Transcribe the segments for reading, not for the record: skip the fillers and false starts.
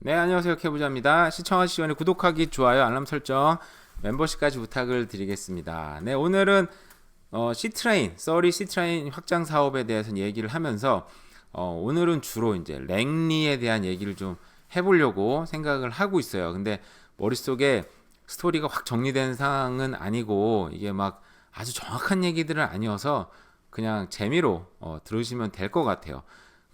네, 안녕하세요. 캐부자입니다. 시청하시기 전에 구독하기, 좋아요, 알람 설정, 멤버십까지 부탁을 드리겠습니다. 네, 오늘은 C트레인, 써리 C트레인 확장 사업에 대해서 얘기를 하면서 오늘은 주로 이제 랭리에 대한 얘기를 좀 해보려고 생각을 하고 있어요. 근데 머릿속에 스토리가 확 정리된 상황은 아니고 이게 막 아주 정확한 얘기들은 아니어서 그냥 재미로 들으시면 될 것 같아요.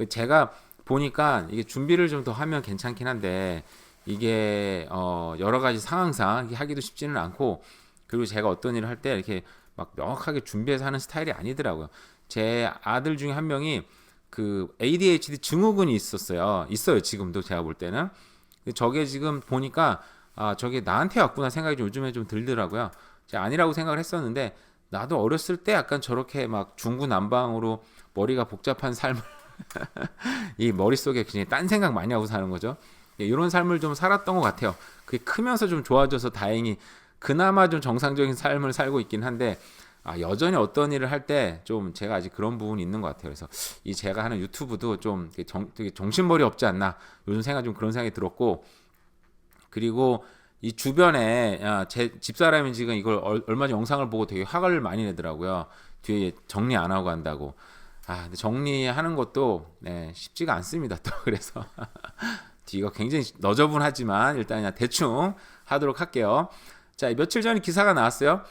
제가 보니까 이게 준비를 좀 더 하면 괜찮긴 한데 이게 여러 가지 상황상 이게 하기도 쉽지는 않고, 그리고 제가 어떤 일을 할 때 이렇게 막 명확하게 준비해서 하는 스타일이 아니더라고요. 제 아들 중에 한 명이 그 ADHD 증후군이 있어요. 지금도 제가 볼 때는. 근데 저게 지금 보니까 저게 나한테 왔구나 생각이 좀 요즘에 좀 들더라고요. 제가 아니라고 생각을 했었는데 나도 어렸을 때 약간 저렇게 막 중구난방으로 머리가 복잡한 삶을 이 머릿속에 그냥 딴 생각 많이 하고 사는 거죠. 이런 삶을 좀 살았던 것 같아요. 그게 크면서 좀 좋아져서 다행히 그나마 좀 정상적인 삶을 살고 있긴 한데, 여전히 어떤 일을 할 때 좀 제가 아직 그런 부분이 있는 것 같아요. 그래서 이 제가 하는 유튜브도 좀 되게 정신머리 없지 않나 요즘 생각 좀 그런 생각이 들었고, 그리고 이 주변에 제 집사람이 지금 이걸 얼마 전 영상을 보고 되게 화를 많이 내더라고요. 뒤에 정리 안 하고 간다고. 근데 정리하는 것도 쉽지가 않습니다. 또 그래서 뒤가 굉장히 너저분하지만 일단 그냥 대충 하도록 할게요. 자, 며칠 전에 기사가 나왔어요.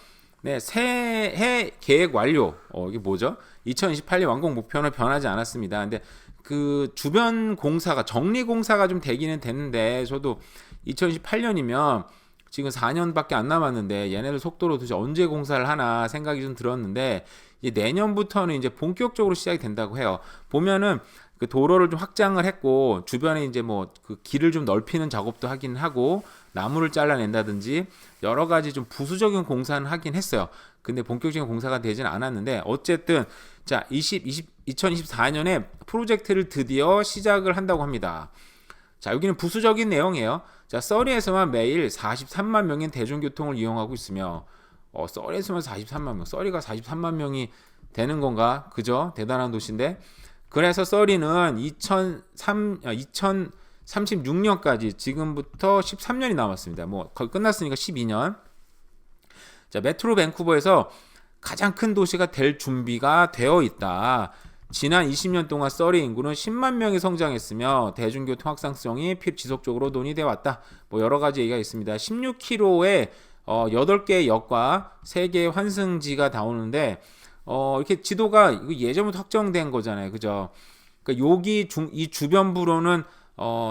네, 새해 계획 완료. 이게 뭐죠? 2028년 완공 목표는 변하지 않았습니다. 근데 그 주변 공사가 정리 공사가 좀 되기는 됐는데, 저도 2028년이면 지금 4년밖에 안 남았는데 얘네들 속도로 도대체 언제 공사를 하나 생각이 좀 들었는데, 이제 내년부터는 이제 본격적으로 시작이 된다고 해요. 보면은 그 도로를 좀 확장을 했고 주변에 이제 뭐 그 길을 좀 넓히는 작업도 하긴 하고 나무를 잘라낸다든지 여러 가지 좀 부수적인 공사는 하긴 했어요. 근데 본격적인 공사가 되지는 않았는데, 어쨌든 자 2024년에 프로젝트를 드디어 시작을 한다고 합니다. 자, 여기는 부수적인 내용이에요. 자, 써리에서만 매일 43만 명인 대중교통을 이용하고 있으며, 써리에서만 43만 명, 써리가 43만 명이 되는 건가? 그죠? 대단한 도시인데. 그래서 써리는 2036년까지 지금부터 13년이 남았습니다. 뭐 거의 끝났으니까 12년. 자, 메트로 밴쿠버에서 가장 큰 도시가 될 준비가 되어 있다. 지난 20년 동안 써리 인구는 10만 명이 성장했으며 대중교통 확산성이 지속적으로 논의되어 왔다. 뭐 여러 가지 얘기가 있습니다. 16km에 8개의 역과 3개의 환승지가 나오는데, 이렇게 지도가 이거 예전부터 확정된 거잖아요. 그죠? 그러니까 이 주변부로는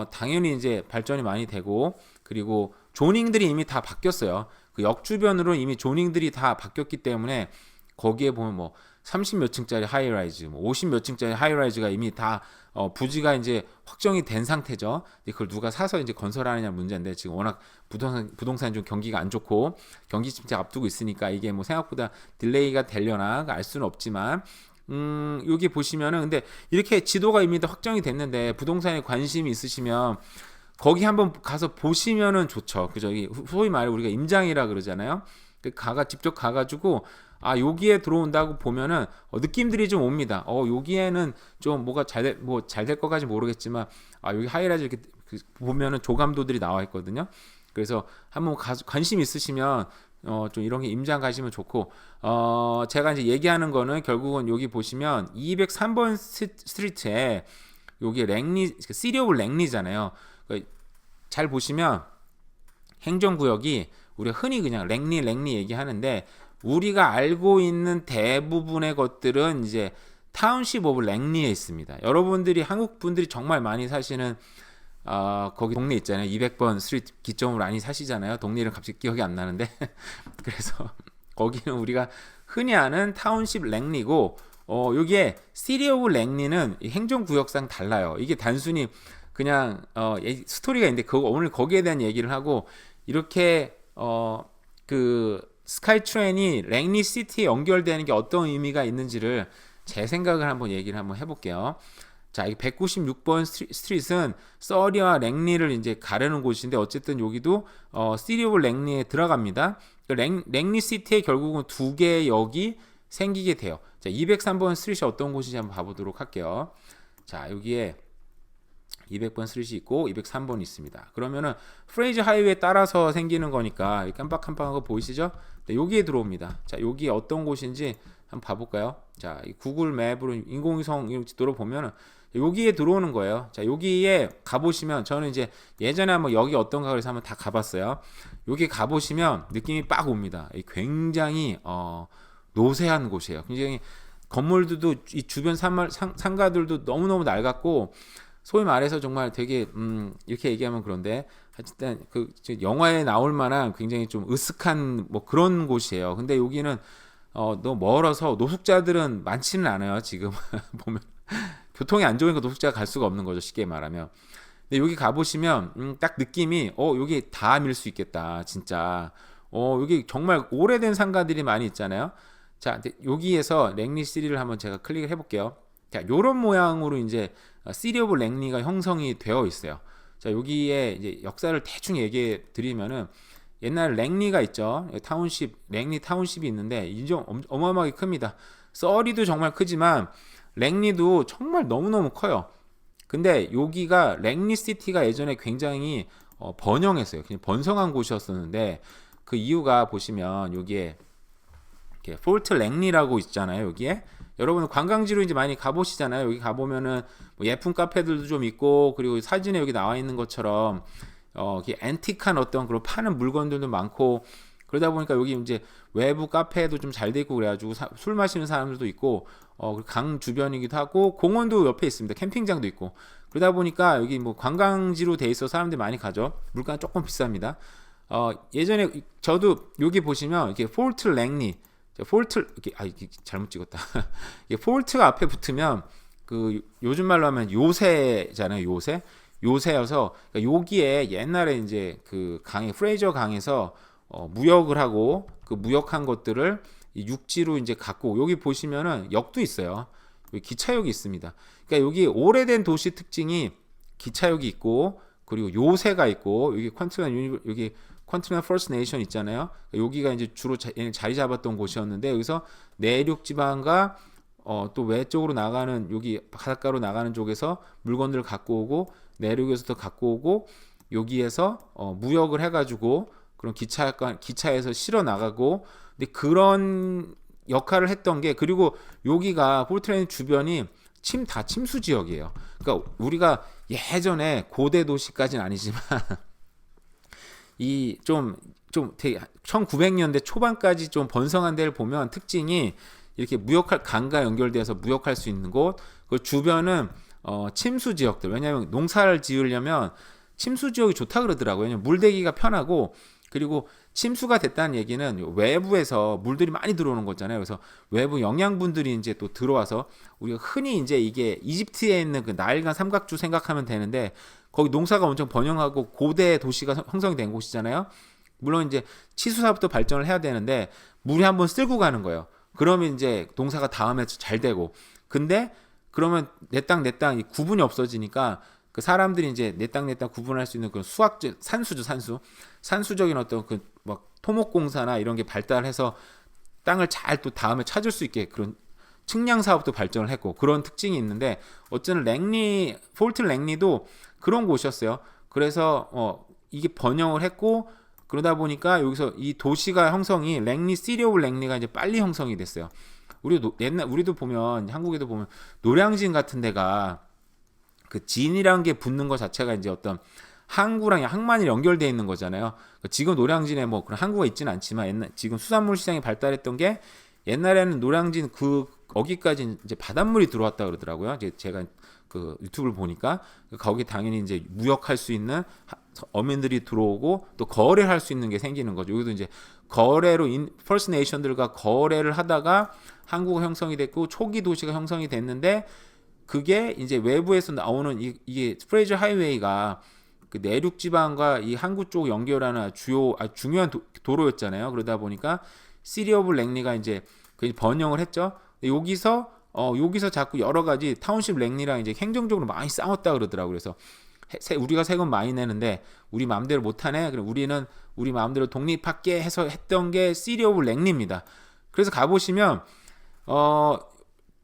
당연히 이제 발전이 많이 되고, 그리고 조닝들이 이미 다 바뀌었어요. 그 역 주변으로는 이미 조닝들이 다 바뀌었기 때문에 거기에 보면 뭐 30 몇 층짜리 하이라이즈, 뭐 50 몇 층짜리 하이라이즈가 이미 다 부지가 이제 확정이 된 상태죠. 근데 그걸 누가 사서 이제 건설하느냐 문제인데, 지금 워낙 부동산 좀 경기가 안 좋고 경기 침체 앞두고 있으니까 이게 뭐 생각보다 딜레이가 되려나 알 수는 없지만, 여기 보시면은 근데 이렇게 지도가 이미 다 확정이 됐는데 부동산에 관심이 있으시면 거기 한번 가서 보시면은 좋죠. 그죠? 소위 말해 우리가 임장이라 그러잖아요. 직접 가가지고 여기에 들어온다고 보면은 느낌들이 좀 옵니다. 여기에는 좀 뭐가 잘 될 것까지 모르겠지만 여기 하이라이트 이렇게 보면은 조감도들이 나와 있거든요. 그래서 한번 관심 있으시면 좀 이런 게 임장 가시면 좋고, 제가 이제 얘기하는 거는 결국은 여기 보시면 203번 스트리트에 여기 시리 오브 랭리잖아요. 잘 보시면 행정구역이 우리가 흔히 그냥 랭리 얘기하는데, 우리가 알고 있는 대부분의 것들은 이제 타운십 오브 랭리에 있습니다. 여러분들이 한국 분들이 정말 많이 사시는 거기 동네 있잖아요. 200번 스트리트 기점으로 많이 사시잖아요. 동네 이름 갑자기 기억이 안 나는데 그래서 거기는 우리가 흔히 아는 타운십 랭리고, 여기에 시리 오브 랭리는 행정구역상 달라요. 이게 단순히 그냥 스토리가 있는데 오늘 거기에 대한 얘기를 하고, 이렇게 그 스카이트레인이 랭리 시티에 연결되는 게 어떤 의미가 있는지를 제 생각을 한번 얘기를 한번 해볼게요. 자, 이 196번 스트릿은 써리와 랭리를 이제 가르는 곳인데, 어쨌든 여기도 시리 오브 랭리에 들어갑니다. 랭리 시티에 결국은 2개의 역이 생기게 돼요. 자, 203번 스트릿이 어떤 곳인지 한번 봐보도록 할게요. 자, 여기에 200번 스트리트 있고 203번 있습니다. 그러면은 프레이저 하이웨이에 따라서 생기는 거니까 깜빡깜빡한 거 보이시죠? 네, 여기에 들어옵니다. 자, 여기 어떤 곳인지 한번 봐볼까요? 자, 이 구글 맵으로 인공위성 지도로 보면은 여기에 들어오는 거예요. 자, 여기에 가보시면 저는 이제 예전에 한번 여기 어떤가 그래서 한번 다 가봤어요. 여기 가보시면 느낌이 빡 옵니다. 굉장히 노쇠한 곳이에요. 굉장히 건물들도 이 주변 상가들도 너무너무 낡았고 소위 말해서 정말 되게 이렇게 얘기하면 그런데 하여튼 그 영화에 나올 만한 굉장히 좀 으슥한 뭐 그런 곳이에요. 근데 여기는 너무 멀어서 노숙자들은 많지는 않아요. 지금 보면 교통이 안 좋으니까 노숙자가 갈 수가 없는 거죠. 쉽게 말하면. 근데 여기 가보시면 딱 느낌이 여기 다 밀 수 있겠다. 진짜. 여기 정말 오래된 상가들이 많이 있잖아요. 자, 여기에서 랭리 시리를 한번 제가 클릭을 해볼게요. 자, 요런 모양으로 이제 시리 오브 랭리가 형성이 되어 있어요. 자, 여기에 이제 역사를 대충 얘기해 드리면은 옛날 랭리가 있죠. 타운십, 랭리 타운십이 있는데 인정 어마어마하게 큽니다. 서리도 정말 크지만 랭리도 정말 너무너무 커요. 근데 여기가 랭리 시티가 예전에 굉장히 번영했어요. 그냥 번성한 곳이었었는데 그 이유가 보시면 여기에 이렇게 폴트 랭리라고 있잖아요. 여기에 여러분은 관광지로 이제 많이 가보시잖아요. 여기 가보면은 뭐 예쁜 카페들도 좀 있고 그리고 사진에 여기 나와 있는 것처럼 이렇게 앤틱한 어떤 그런 파는 물건들도 많고 그러다 보니까 여기 이제 외부 카페도 좀 잘 돼 있고 그래가지고 술 마시는 사람들도 있고 강 주변이기도 하고 공원도 옆에 있습니다. 캠핑장도 있고 그러다 보니까 여기 뭐 관광지로 돼 있어 사람들이 많이 가죠. 물가는 조금 비쌉니다. 예전에 저도 여기 보시면 이렇게 폴트 랭리 폴트 이게 잘못 찍었다. 이게 폴트가 앞에 붙으면 그 요즘 말로 하면 요새잖아요. 요새여서 그러니까 여기에 옛날에 이제 그 강에 프레이저 강에서 무역을 하고 그 무역한 것들을 육지로 이제 갖고 여기 보시면은 역도 있어요. 여기 기차역이 있습니다. 그러니까 여기 오래된 도시 특징이 기차역이 있고 그리고 요새가 있고 여기 컨티넨탈 퍼스트 네이션 있잖아요. 여기가 이제 주로 자리 잡았던 곳이었는데 여기서 내륙 지방과 또 외쪽으로 나가는 여기 바닷가로 나가는 쪽에서 물건들을 갖고 오고 내륙에서도 갖고 오고 여기에서 무역을 해가지고 그런 기차에서 실어 나가고 근데 그런 역할을 했던 게 그리고 여기가 폴트랜드 주변이 다 침수 지역이에요. 그러니까 우리가 예전에 고대 도시까지는 아니지만 이 좀 되게 1900년대 초반까지 좀 번성한 데를 보면 특징이 이렇게 무역할 강과 연결돼서 무역할 수 있는 곳, 그 주변은 침수 지역들. 왜냐하면 농사를 지으려면 침수 지역이 좋다 그러더라고요. 왜냐면 물대기가 편하고 그리고 침수가 됐다는 얘기는 외부에서 물들이 많이 들어오는 거잖아요. 그래서 외부 영양분들이 이제 또 들어와서 우리가 흔히 이제 이게 이집트에 있는 그 나일강 삼각주 생각하면 되는데 거기 농사가 엄청 번영하고 고대 도시가 형성이 된 곳이잖아요. 물론 이제 치수 사업도 발전을 해야 되는데 물이 한번 쓸고 가는 거예요. 그러면 이제 농사가 다음에 잘 되고 근데 그러면 내 땅 구분이 없어지니까 그 사람들이 이제 내 땅 구분할 수 있는 그 수학적 산수적인 어떤 그 막 토목공사나 이런 게 발달해서 땅을 잘 또 다음에 찾을 수 있게 그런 측량 사업도 발전을 했고 그런 특징이 있는데 어쨌든 폴트 랭리도 그런 곳이었어요. 그래서 이게 번영을 했고 그러다 보니까 여기서 이 도시가 형성이 시리 오브 랭리가 이제 빨리 형성이 됐어요. 우리도 보면 한국에도 보면 노량진 같은 데가 그 진이라는 게 붙는 것 자체가 이제 어떤 항구랑 항만이 연결되어 있는 거잖아요. 지금 노량진에 뭐 그런 항구가 있지는 않지만 지금 수산물 시장이 발달했던 게 옛날에는 노량진 거기까지 이제 바닷물이 들어왔다 그러더라고요. 제가 그 유튜브를 보니까 거기 당연히 이제 무역할 수 있는 어민들이 들어오고 또 거래를 할 수 있는 게 생기는 거죠. 여기도 이제 거래로 퍼스트 네이션들과 거래를 하다가 항구가 형성이 됐고 초기 도시가 형성이 됐는데 그게 이제 외부에서 나오는 이게 프레이저 하이웨이가 그 내륙 지방과 이 항구 쪽 연결하는 중요한 도로였잖아요. 그러다 보니까 시리 오브 랭리가 이제 번영을 했죠. 여기서 자꾸 여러 가지 타운십 랭리랑 이제 행정적으로 많이 싸웠다 그러더라고요. 그래서 우리가 세금 많이 내는데 우리 마음대로 못하네. 그럼 우리는 우리 마음대로 독립할게 해서 했던 게 시리 오브 랭리입니다. 그래서 가보시면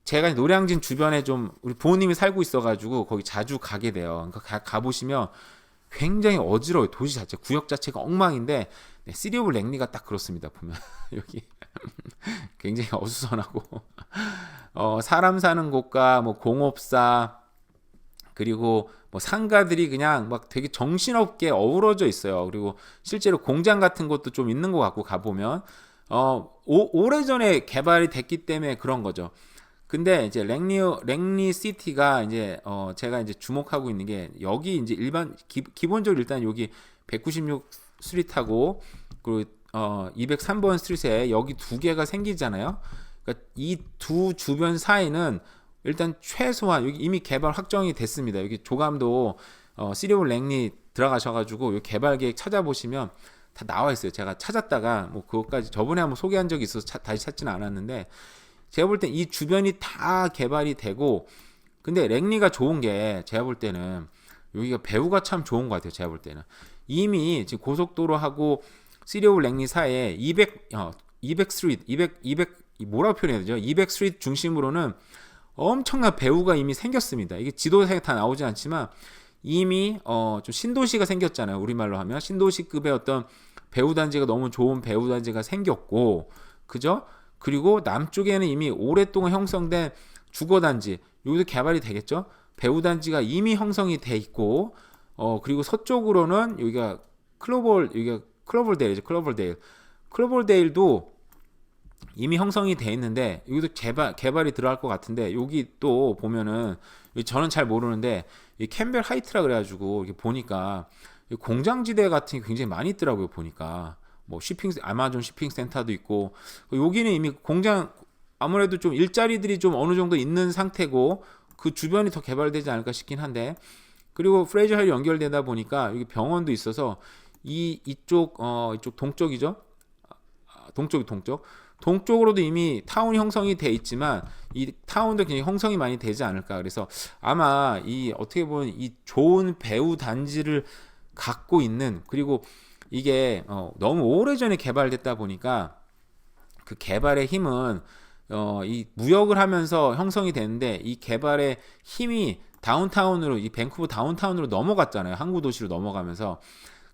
제가 노량진 주변에 좀 우리 부모님이 살고 있어가지고 거기 자주 가게 돼요. 그러니까 가보시면 굉장히 어지러워요. 도시 자체, 구역 자체가 엉망인데 네, 시리오블 랭리가 딱 그렇습니다. 보면 여기 굉장히 어수선하고 사람 사는 곳과 뭐 공업사 그리고 뭐 상가들이 그냥 막 되게 정신없게 어우러져 있어요. 그리고 실제로 공장 같은 것도 좀 있는 것 같고 가보면 오래전에 개발이 됐기 때문에 그런 거죠. 근데 이제 랭리 시티가 이제 제가 이제 주목하고 있는 게 여기 이제 기본적으로 일단 여기 196 스트리트하고 그리고 203번 스트리트에 여기 두 개가 생기잖아요. 그러니까 이 두 주변 사이는 일단 최소한 여기 이미 개발 확정이 됐습니다. 여기 조감도 시리오 랭리 들어가셔가지고 이 개발 계획 찾아보시면 다 나와 있어요. 제가 찾았다가 뭐 그것까지 저번에 한번 소개한 적이 있어서 다시 찾지는 않았는데 제가 볼 땐 이 주변이 다 개발이 되고 근데 랭리가 좋은 게 제가 볼 때는 여기가 배후가 참 좋은 것 같아요. 제가 볼 때는 이미 지금 고속도로하고 시리오 랭리 사이에 200 스트리트 200 뭐라고 표현해야 되죠? 200 스트리트 중심으로는 엄청난 배후가 이미 생겼습니다. 이게 지도상에 다 나오지 않지만 이미 좀 신도시가 생겼잖아요. 우리말로 하면 신도시급의 어떤 배후 단지가 너무 좋은 배후 단지가 생겼고, 그죠? 그리고 남쪽에는 이미 오랫동안 형성된 주거 단지 여기도 개발이 되겠죠. 배후 단지가 이미 형성이 돼 있고, 그리고 서쪽으로는 여기가 클로벌데일이죠. 클로벌데일도 이미 형성이 돼 있는데 여기도 개발이 들어갈 것 같은데 여기 또 보면은 저는 잘 모르는데 이 캠벨 하이트라 그래가지고 이렇게 보니까 공장지대 같은 게 굉장히 많이 있더라고요. 보니까 뭐 아마존 쇼핑 센터도 있고 여기는 이미 공장 아무래도 좀 일자리들이 좀 어느 정도 있는 상태고 그 주변이 더 개발되지 않을까 싶긴 한데 그리고 프레이저 하이 연결되다 보니까 여기 병원도 있어서 이쪽 동쪽이죠. 동쪽으로도 이미 타운이 형성이 돼 있지만 이 타운도 굉장히 형성이 많이 되지 않을까. 그래서 아마 이 어떻게 보면 이 좋은 배후 단지를 갖고 있는 그리고 이게 너무 오래전에 개발됐다 보니까 그 개발의 힘은 이 무역을 하면서 형성이 되는데 이 개발의 힘이 다운타운으로 이 밴쿠버 다운타운으로 넘어갔잖아요. 항구 도시로 넘어가면서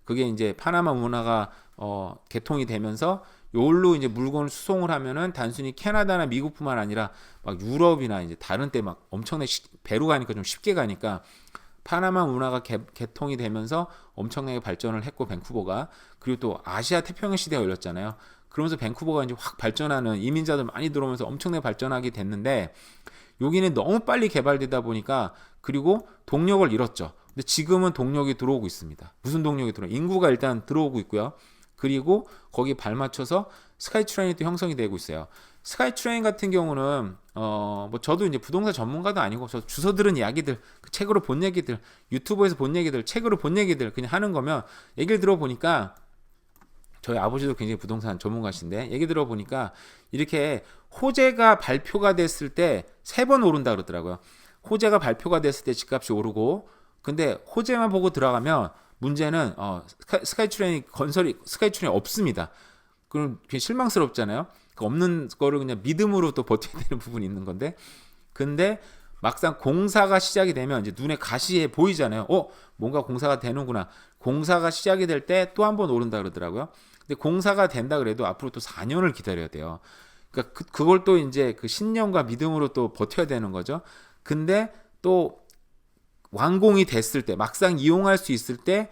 그게 이제 파나마 운하가 개통이 되면서 요걸로 이제 물건을 수송을 하면은 단순히 캐나다나 미국뿐만 아니라 막 유럽이나 이제 다른 때 막 엄청나게 배로 가니까 좀 쉽게 가니까 파나마 운하가 개통이 되면서 엄청나게 발전을 했고 밴쿠버가 그리고 또 아시아 태평양 시대가 열렸잖아요. 그러면서 밴쿠버가 이제 확 발전하는 이민자들 많이 들어오면서 엄청나게 발전하게 됐는데 여기는 너무 빨리 개발되다 보니까 그리고 동력을 잃었죠. 근데 지금은 동력이 들어오고 있습니다. 무슨 동력이 들어오고 인구가 일단 들어오고 있고요. 그리고 거기 발맞춰서 스카이트레인이 또 형성이 되고 있어요. 스카이트레인 같은 경우는 뭐 저도 이제 부동산 전문가도 아니고 저 주워 들은 이야기들, 책으로 본 얘기들, 유튜브에서 본 얘기들, 책으로 본 얘기들 그냥 하는 거면 얘기를 들어보니까 저희 아버지도 굉장히 부동산 전문가신데 얘기 들어보니까 이렇게 호재가 발표가 됐을 때 3번 오른다 그러더라고요. 호재가 발표가 됐을 때 집값이 오르고 근데 호재만 보고 들어가면 문제는 스카이트레인이 없습니다. 그럼 실망스럽잖아요. 그 없는 거를 그냥 믿음으로 또 버텨야 되는 부분이 있는 건데 근데 막상 공사가 시작이 되면 이제 눈에 가시에 보이잖아요. 뭔가 공사가 되는구나. 공사가 시작이 될 때 또 한 번 오른다 그러더라고요. 근데 공사가 된다 그래도 앞으로 또 4년을 기다려야 돼요. 그러니까 그걸 또 이제 그 신념과 믿음으로 또 버텨야 되는 거죠. 근데 또 완공이 됐을 때 막상 이용할 수 있을 때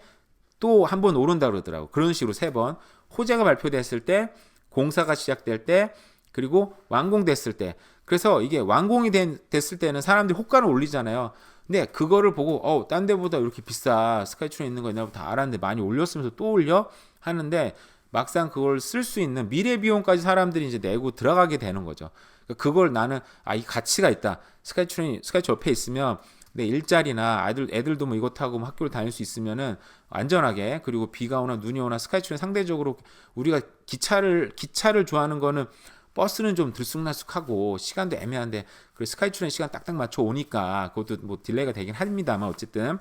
또 한 번 오른다 그러더라고. 그런 식으로 3번 호재가 발표됐을 때 공사가 시작될 때 그리고 완공됐을 때 그래서 이게 완공이 됐을 때는 사람들이 호가를 올리잖아요. 근데 그거를 보고 딴 데보다 이렇게 비싸 스카이트레인 있는 거 내가 다 알았는데 많이 올렸으면서 또 올려 하는데 막상 그걸 쓸 수 있는 미래 비용까지 사람들이 이제 내고 들어가게 되는 거죠. 그걸 나는 이 가치가 있다. 스카이트레인 옆에 있으면 내 일자리나 애들도 뭐 이거 타고 학교를 다닐 수 있으면은 안전하게 그리고 비가 오나 눈이 오나 스카이트레인 상대적으로 우리가 기차를 좋아하는 거는 버스는 좀 들쑥날쑥하고 시간도 애매한데 그 스카이트레인 시간 딱딱 맞춰 오니까 그것도 뭐 딜레이가 되긴 합니다만 어쨌든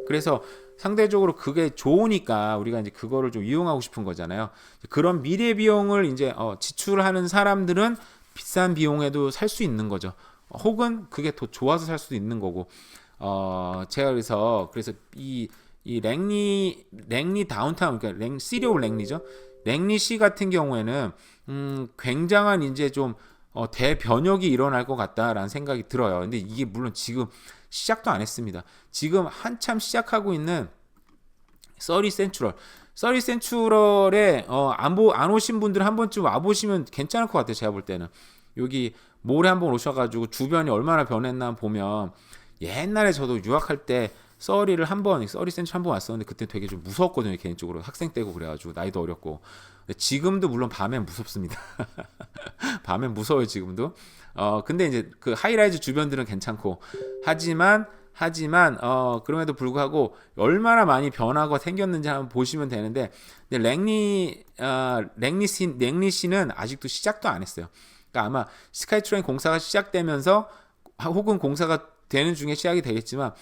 그래서 상대적으로 그게 좋으니까 우리가 이제 그거를 좀 이용하고 싶은 거잖아요. 그런 미래 비용을 이제 지출하는 사람들은 비싼 비용에도 살 수 있는 거죠. 혹은 그게 더 좋아서 살 수도 있는 거고. 제가 그래서 이 랭리 다운타운, 그러니까 시리 오브 랭리죠. 랭리 시 같은 경우에는 굉장한 이제 좀 대변혁이 일어날 것 같다라는 생각이 들어요. 근데 이게 물론 지금 시작도 안 했습니다. 지금 한참 시작하고 있는 서리 센츄럴에 안 오신 분들 한 번쯤 와보시면 괜찮을 것 같아요. 제가 볼 때는 여기 몰에 한번 오셔가지고 주변이 얼마나 변했나 보면, 옛날에 저도 유학할 때 서리 센츄 한번 왔었는데 그때 되게 좀 무서웠거든요. 개인적으로 학생 때고 그래가지고 나이도 어렸고. 근데 지금도 물론 밤엔 무섭습니다. 밤엔 무서워요 지금도. 근데 이제 그 하이라이즈 주변들은 괜찮고, 하지만 그럼에도 불구하고 얼마나 많이 변화가 생겼는지 한번 보시면 되는데, 근데 랭리 씨는 아직도 시작도 안 했어요. 그러니까 아마 스카이트레인 공사가 시작되면서, 혹은 공사가 되는 중에 시작이 되겠지만,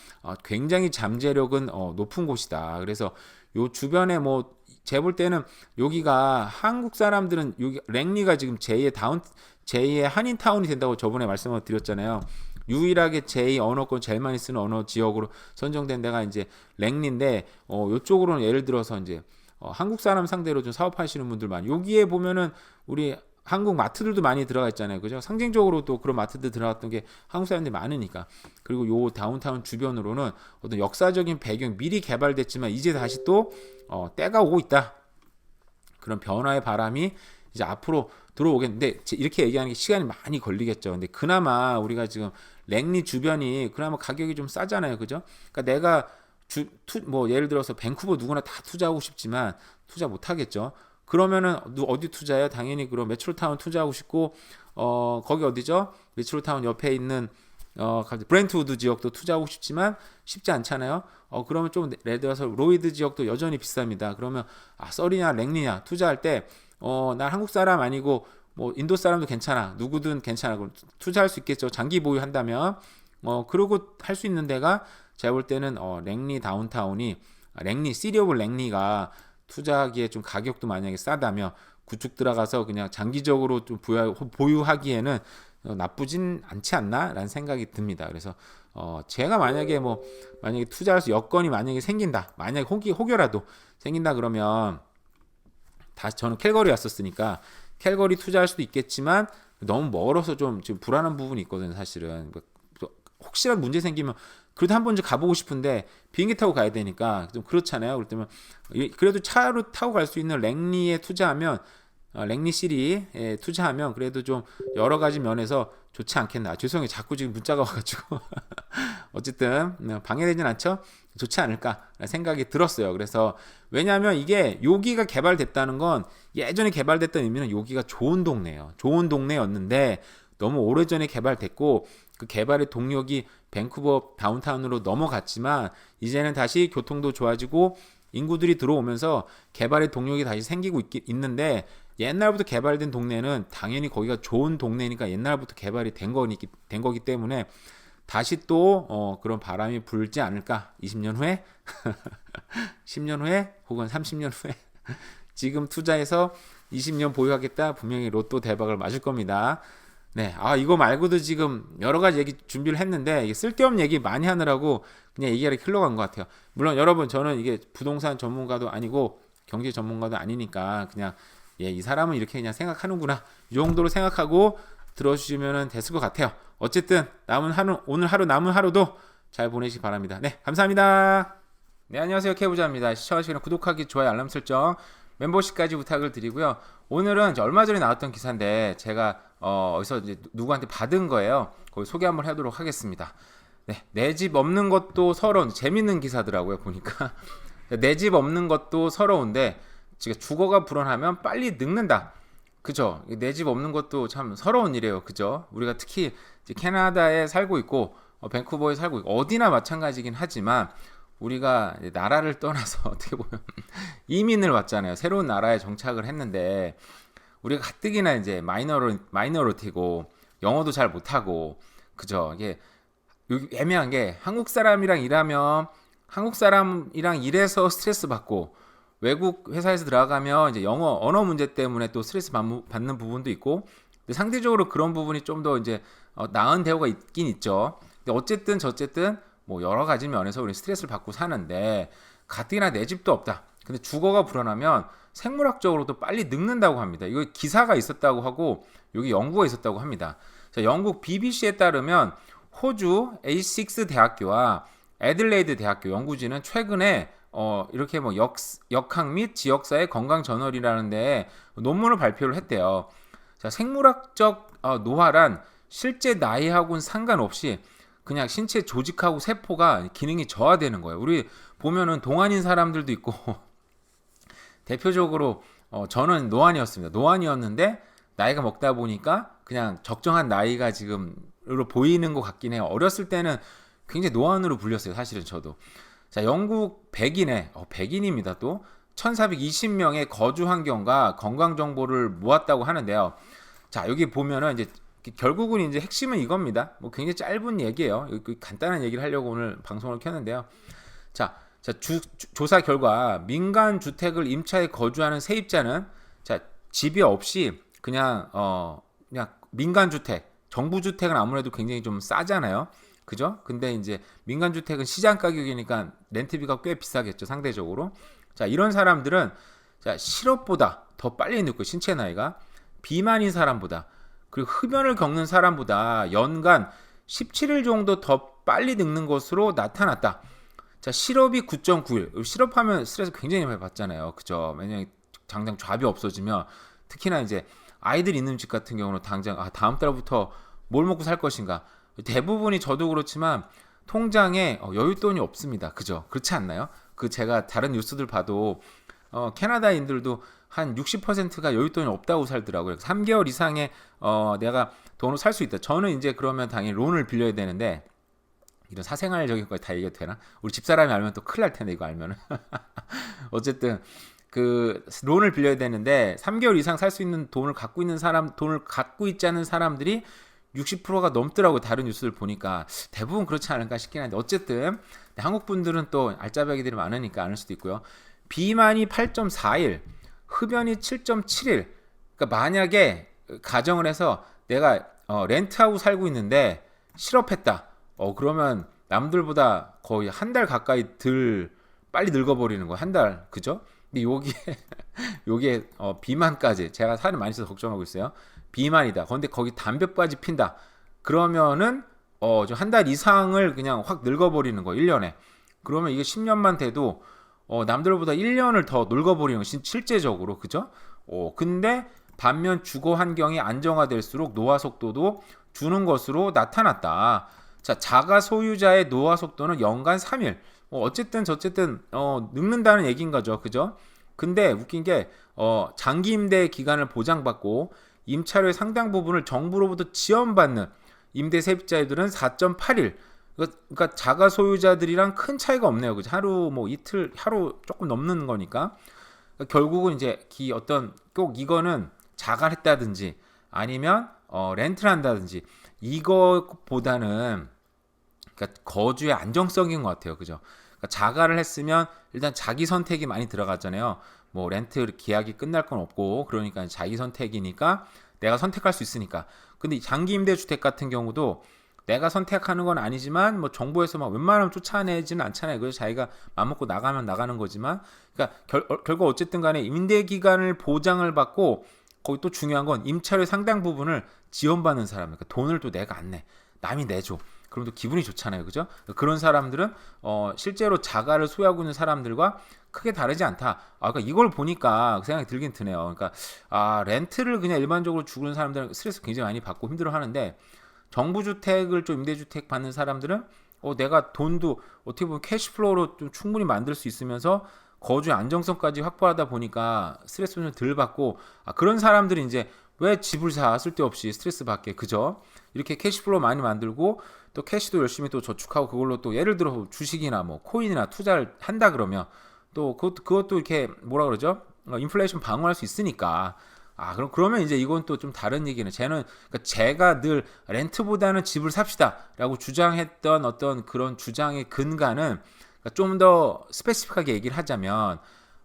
굉장히 잠재력은 높은 곳이다. 그래서 요 주변에 뭐 제가 볼 때는 여기가 한국 사람들은 여기 랭리가 지금 제2의 한인타운이 된다고 저번에 말씀을 드렸잖아요. 유일하게 제2 언어권 제일 많이 쓰는 언어 지역으로 선정된 데가 이제 랭리인데, 이쪽으로는 예를 들어서 이제 한국 사람 상대로 좀 사업하시는 분들 많이, 여기에 보면은 우리 한국 마트들도 많이 들어가 있잖아요. 그죠? 상징적으로 또 그런 마트들 들어갔던 게 한국 사람들이 많으니까. 그리고 요 다운타운 주변으로는 어떤 역사적인 배경 미리 개발됐지만 이제 다시 또 때가 오고 있다. 그런 변화의 바람이 이제 앞으로 들어오겠는데, 이렇게 얘기하는 게 시간이 많이 걸리겠죠. 근데 그나마 우리가 지금 랭리 주변이 그나마 가격이 좀 싸잖아요. 그죠? 그러니까 내가 뭐 예를 들어서 밴쿠버 누구나 다 투자하고 싶지만 투자 못 하겠죠. 그러면은 어디 투자해요? 당연히 그럼 메트로타운 투자하고 싶고, 거기 어디죠? 메트로타운 옆에 있는 브렌트우드 지역도 투자하고 싶지만 쉽지 않잖아요. 그러면 좀 예를 들어서 로이드 지역도 여전히 비쌉니다. 그러면 서리냐 랭리냐 투자할 때 난 한국 사람 아니고 뭐 인도 사람도 괜찮아, 누구든 괜찮아, 그럼 투자할 수 있겠죠. 장기 보유한다면. 그러고 할 수 있는 데가 제가 볼 때는 랭리 다운타운이, 랭리 시리 오브 랭리가 투자하기에 좀 가격도 만약에 싸다면 구축 들어가서 그냥 장기적으로 좀 보유하기에는 나쁘진 않지 않나라는 생각이 듭니다. 그래서 제가 만약에 투자할 수 여건이 만약에 생긴다, 만약에 혹여라도 생긴다 그러면, 다시 저는 캘거리 왔었으니까 캘거리 투자할 수도 있겠지만 너무 멀어서 좀 지금 불안한 부분이 있거든요. 사실은 혹시라도 문제 생기면 그래도 한 번 가보고 싶은데 비행기 타고 가야 되니까 좀 그렇잖아요. 그렇다면 그래도 차로 타고 갈 수 있는 랭리에 투자하면, 랭리 시리에 투자하면 그래도 좀 여러 가지 면에서 좋지 않겠나. 죄송해요. 자꾸 지금 문자가 와가지고 어쨌든 방해되진 않죠? 좋지 않을까 생각이 들었어요. 그래서 왜냐하면 이게 여기가 개발됐다는 건, 예전에 개발됐던 의미는 여기가 좋은 동네예요. 좋은 동네였는데 너무 오래전에 개발됐고 그 개발의 동력이 밴쿠버 다운타운으로 넘어갔지만 이제는 다시 교통도 좋아지고 인구들이 들어오면서 개발의 동력이 다시 생기고 있는데, 옛날부터 개발된 동네는 당연히 거기가 좋은 동네니까 옛날부터 개발이 된 거기 때문에 다시 또 그런 바람이 불지 않을까. 20년 후에 10년 후에 혹은 30년 후에 지금 투자해서 20년 보유하겠다, 분명히 로또 대박을 맞을 겁니다. 네, 이거 말고도 지금 여러 가지 얘기 준비를 했는데 이게 쓸데없는 얘기 많이 하느라고 그냥 얘기가 흘러간 것 같아요. 물론 여러분, 저는 이게 부동산 전문가도 아니고 경제 전문가도 아니니까 그냥 이 사람은 이렇게 그냥 생각하는구나, 이 정도로 생각하고 들어주시면 됐을 것 같아요. 어쨌든 오늘 하루 남은 하루도 잘 보내시기 바랍니다. 네, 감사합니다. 네, 안녕하세요. K부자입니다. 시청하시면 구독하기, 좋아요, 알람 설정, 멤버십까지 부탁을 드리고요. 오늘은 얼마 전에 나왔던 기사인데 제가 어디서 이제 누구한테 받은 거예요. 거기 소개 한번 하도록 하겠습니다. 네, 내 집 없는 것도 서러운, 재밌는 기사더라고요 보니까. 내 집 없는 것도 서러운데 지금 주거가 불안하면 빨리 늙는다. 그죠? 내 집 없는 것도 참 서러운 일이에요. 그죠? 우리가 특히 이제 캐나다에 살고 있고 밴쿠버에 살고 있고 어디나 마찬가지긴 하지만, 우리가 나라를 떠나서 어떻게 보면 이민을 왔잖아요. 새로운 나라에 정착을 했는데 우리가 가뜩이나 이제 마이너리티고 영어도 잘 못하고, 그죠? 이게 애매한 게, 한국 사람이랑 일해서 스트레스 받고, 외국 회사에서 들어가면 이제 언어 문제 때문에 또 스트레스 받는 부분도 있고, 근데 상대적으로 그런 부분이 좀 더 이제 나은 대우가 있긴 있죠. 근데 어쨌든 저쨌든 뭐 여러 가지 면에서 우리 스트레스를 받고 사는데 가뜩이나 내 집도 없다. 근데 주거가 불안하면 생물학적으로도 빨리 늙는다고 합니다. 이거 기사가 있었다고 하고 여기 연구가 있었다고 합니다. 자, 영국 BBC에 따르면 호주 에이식스 대학교와 애들레이드 대학교 연구진은 최근에 이렇게 뭐 역학 및 지역사회 건강 저널이라는 데에 논문을 발표를 했대요. 자, 생물학적 노화란 실제 나이하고는 상관없이 그냥 신체 조직하고 세포가 기능이 저하되는 거예요. 우리 보면은 동안인 사람들도 있고 대표적으로 저는 노안이었습니다. 노안이었는데 나이가 먹다 보니까 그냥 적정한 나이가 지금으로 보이는 것 같긴 해요. 어렸을 때는 굉장히 노안으로 불렸어요. 사실은 저도. 자, 영국 백인입니다. 또 1420명의 거주 환경과 건강 정보를 모았다고 하는데요. 자, 여기 보면은 이제 결국은 이제 핵심은 이겁니다. 뭐 굉장히 짧은 얘기예요. 간단한 얘기를 하려고 오늘 방송을 켰는데요. 자, 조사 결과 민간 주택을 임차해 거주하는 세입자는 자, 집이 없이 그냥 민간 주택, 정부 주택은 아무래도 굉장히 좀 싸잖아요. 그죠? 근데 이제 민간 주택은 시장 가격이니까 렌트비가 꽤 비싸겠죠, 상대적으로. 자, 이런 사람들은 자, 실업보다 더 빨리 늙고 신체 나이가 비만인 사람보다 그리고 흡연을 겪는 사람보다 연간 17일 정도 더 빨리 늙는 것으로 나타났다. 자, 실업이 9.9일. 실업하면 스트레스 굉장히 많이 받잖아요. 그죠? 왜냐면 당장 잡이 없어지면 특히나 이제 아이들 있는 집 같은 경우는 당장 다음 달부터 뭘 먹고 살 것인가. 대부분이 저도 그렇지만 통장에 여윳돈이 없습니다. 그죠? 그렇지 않나요? 제가 다른 뉴스들 봐도 캐나다인들도 한 60%가 여윳돈이 없다고 살더라고요. 3개월 이상의 내가 돈을 살 수 있다. 저는 이제 그러면 당연히 론을 빌려야 되는데 이런 사생활적인 걸 다 얘기해도 되나? 우리 집사람이 알면 또 큰일 날 텐데 이거 알면은. 어쨌든 그 론을 빌려야 되는데 3개월 이상 살 수 있는 돈을 갖고 있지 않은 사람들이 60%가 넘더라고. 다른 뉴스를 보니까 대부분 그렇지 않을까 싶긴 한데 어쨌든 한국 분들은 또 알짜배기들이 많으니까 아는 수도 있고요. 비만이 8.4일, 흡연이 7.7일. 그러니까 만약에 가정을 해서 내가 렌트하고 살고 있는데 실업했다. 그러면 남들보다 거의 한 달 가까이 빨리 늙어버리는 거야. 한 달, 그죠? 근데 요게 비만까지 제가 살이 많이 쪄서 걱정하고 있어요. 비만이다. 근데 거기 담배까지 핀다. 그러면은 한 달 이상을 그냥 확 늙어버리는 거 1년에. 그러면 이게 10년만 돼도 남들보다 1년을 더 늙어버리는 거 실제적으로, 그죠? 근데 반면 주거 환경이 안정화될수록 노화 속도도 주는 것으로 나타났다. 자, 자가 소유자의 노화 속도는 연간 3일. 어쨌든 저쨌든 늙는다는 얘기인 거죠. 그죠? 근데 웃긴 게 장기 임대 기간을 보장받고 임차료의 상당 부분을 정부로부터 지원받는 임대 세입자들은 4.8일. 그러니까 자가 소유자들이랑 큰 차이가 없네요. 그죠? 하루 뭐 이틀 하루 조금 넘는 거니까. 그러니까 결국은 이제 꼭 이거는 자가를 했다든지 아니면 렌트를 한다든지 이거보다는 그러니까 거주의 안정성인 것 같아요. 그죠? 그러니까 자가를 했으면 일단 자기 선택이 많이 들어갔잖아요. 뭐 렌트 계약이 끝날 건 없고 그러니까 자기 선택이니까 내가 선택할 수 있으니까. 근데 장기 임대 주택 같은 경우도 내가 선택하는 건 아니지만 뭐 정부에서 막 웬만하면 쫓아내지는 않잖아요. 그래서 자기가 맘먹고 나가면 나가는 거지만 그러니까 결국 어쨌든 간에 임대 기간을 보장을 받고 거기 또 중요한 건 임차료 상당 부분을 지원받는 사람. 그러니까 돈을 또 내가 안 내. 남이 내줘. 그럼 또 기분이 좋잖아요. 그죠? 그런 사람들은 실제로 자가를 소유하고 있는 사람들과 크게 다르지 않다. 그러니까 이걸 보니까 그 생각이 들긴 드네요. 그러니까 렌트를 그냥 일반적으로 주는 사람들은 스트레스 굉장히 많이 받고 힘들어 하는데 정부 주택을 좀 임대주택 받는 사람들은 내가 돈도 어떻게 보면 캐시플로우로 좀 충분히 만들 수 있으면서 거주의 안정성까지 확보하다 보니까 스트레스는 덜 받고 그런 사람들이 이제 왜 집을 사 쓸데없이 스트레스 받게. 그죠? 이렇게 캐시플로우 많이 만들고 또 캐시도 열심히 또 저축하고 그걸로 또 예를 들어 주식이나 뭐 코인이나 투자를 한다 그러면 또 그것도 이렇게 뭐라 그러죠? 인플레이션 방어할 수 있으니까. 그러면 이제 이건 또 좀 다른 얘기는 그러니까 제가 늘 렌트보다는 집을 삽시다라고 주장했던 어떤 그런 주장의 근간은 좀 더 스페시픽하게 얘기를 하자면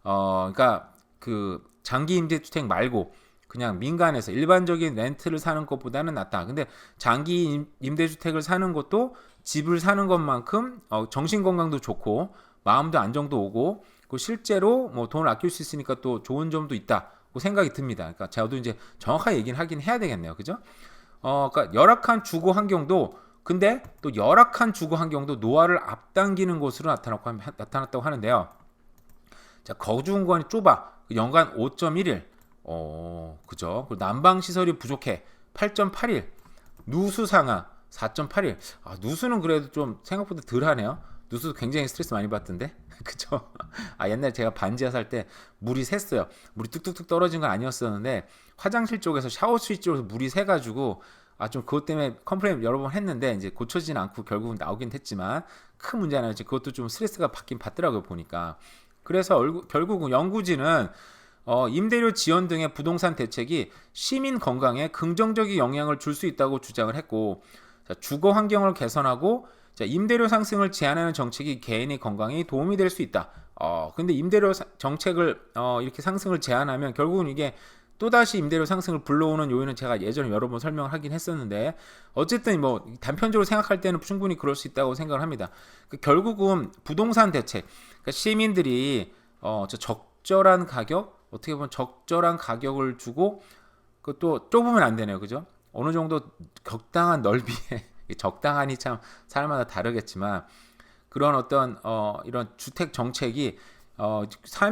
그러니까 그 장기 임대주택 말고 그냥 민간에서 일반적인 렌트를 사는 것보다는 낫다. 근데 장기 임대주택을 사는 것도 집을 사는 것만큼 정신 건강도 좋고 마음도 안정도 오고 그 실제로 뭐 돈을 아낄 수 있으니까 또 좋은 점도 있다고 생각이 듭니다. 그러니까 저도 이제 정확하게 얘기는 하긴 해야 되겠네요. 그죠? 그러니까 열악한 주거 환경도 근데 또 열악한 주거 환경도 노화를 앞당기는 것으로 나타났다고 하는데요. 자, 거주 공간이 좁아. 연간 5.1일. 그죠? 그리고 난방 시설이 부족해. 8.8일. 누수 상하 4.8일. 누수는 그래도 좀 생각보다 덜 하네요. 누수도 굉장히 스트레스 많이 받던데. 그죠? 옛날에 제가 반지하 살 때 물이 샜어요. 물이 뚝뚝뚝 떨어진 건 아니었었는데 화장실 쪽에서 샤워 스위치 쪽에서 물이 새가지고 좀 그것 때문에 컴플레인 여러 번 했는데 이제 고쳐지진 않고 결국은 나오긴 했지만 큰 문제는 아니었지. 그것도 좀 스트레스가 받긴 받더라고요 보니까. 그래서 결국 연구진은 임대료 지원 등의 부동산 대책이 시민 건강에 긍정적인 영향을 줄 수 있다고 주장을 했고, 자, 주거 환경을 개선하고 자, 임대료 상승을 제한하는 정책이 개인의 건강에 도움이 될 수 있다. 근데 임대료 정책을 이렇게 상승을 제한하면 결국은 이게 또다시 임대료 상승을 불러오는 요인은 제가 예전에 여러 번 설명을 하긴 했었는데 어쨌든 뭐 단편적으로 생각할 때는 충분히 그럴 수 있다고 생각을 합니다. 결국은 부동산 대책, 그러니까 시민들이 적절한 가격, 어떻게 보면 적절한 가격을 주고 그것도 좁으면 안 되네요, 그죠? 어느 정도 적당한 넓이에 적당하니 참 사람마다 다르겠지만 그런 어떤 이런 주택 정책이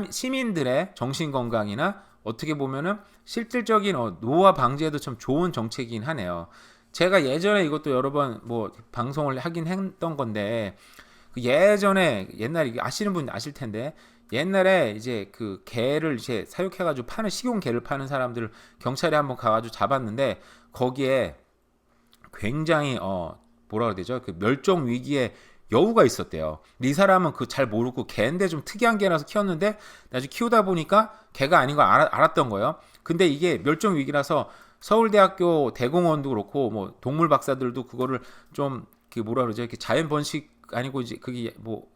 시민들의 정신 건강이나 어떻게 보면은 실질적인 노화 방지에도 참 좋은 정책이긴 하네요. 제가 예전에 이것도 여러 번 뭐 방송을 하긴 했던 건데 예전에 옛날에 아시는 분 아실 텐데 옛날에 이제 그 개를 이제 사육해가지고 파는 식용 개를 파는 사람들을 경찰에 한번 가가지고 잡았는데 거기에 굉장히 뭐라 그래야 되죠? 그 멸종 위기에 여우가 있었대요. 근데 이 사람은 그 잘 모르고 개인데 좀 특이한 개라서 키웠는데 나중에 키우다 보니까 개가 아닌 걸 알았던 거예요. 근데 이게 멸종 위기라서 서울대학교 대공원도 그렇고 뭐 동물 박사들도 그거를 좀 그 뭐라 그러죠? 이렇게 자연 번식 아니고 이제 그게 뭐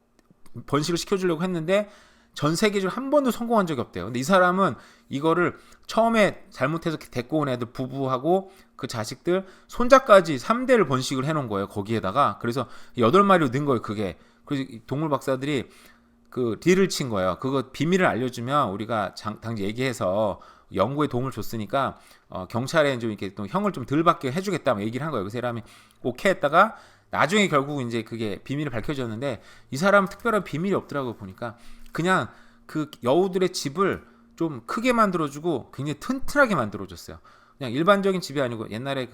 번식을 시켜주려고 했는데 전 세계적으로 한 번도 성공한 적이 없대요. 근데 이 사람은 이거를 처음에 잘못해서 데리고 온 애들 부부하고 그 자식들 손자까지 3대를 번식을 해놓은 거예요. 거기에다가 그래서 8마리로 는 거예요. 그게 그래서 동물 박사들이 그 딜을 친 거예요. 그거 비밀을 알려주면 우리가 당시 얘기해서 연구에 도움을 줬으니까 경찰에 좀 이렇게 또 형을 좀 덜 받게 해주겠다 얘기를 한 거예요. 그 사람이 오케이 했다가 나중에 결국 이제 그게 비밀이 밝혀졌는데 이 사람은 특별한 비밀이 없더라고 보니까 그냥 그 여우들의 집을 좀 크게 만들어주고 굉장히 튼튼하게 만들어줬어요. 그냥 일반적인 집이 아니고 옛날에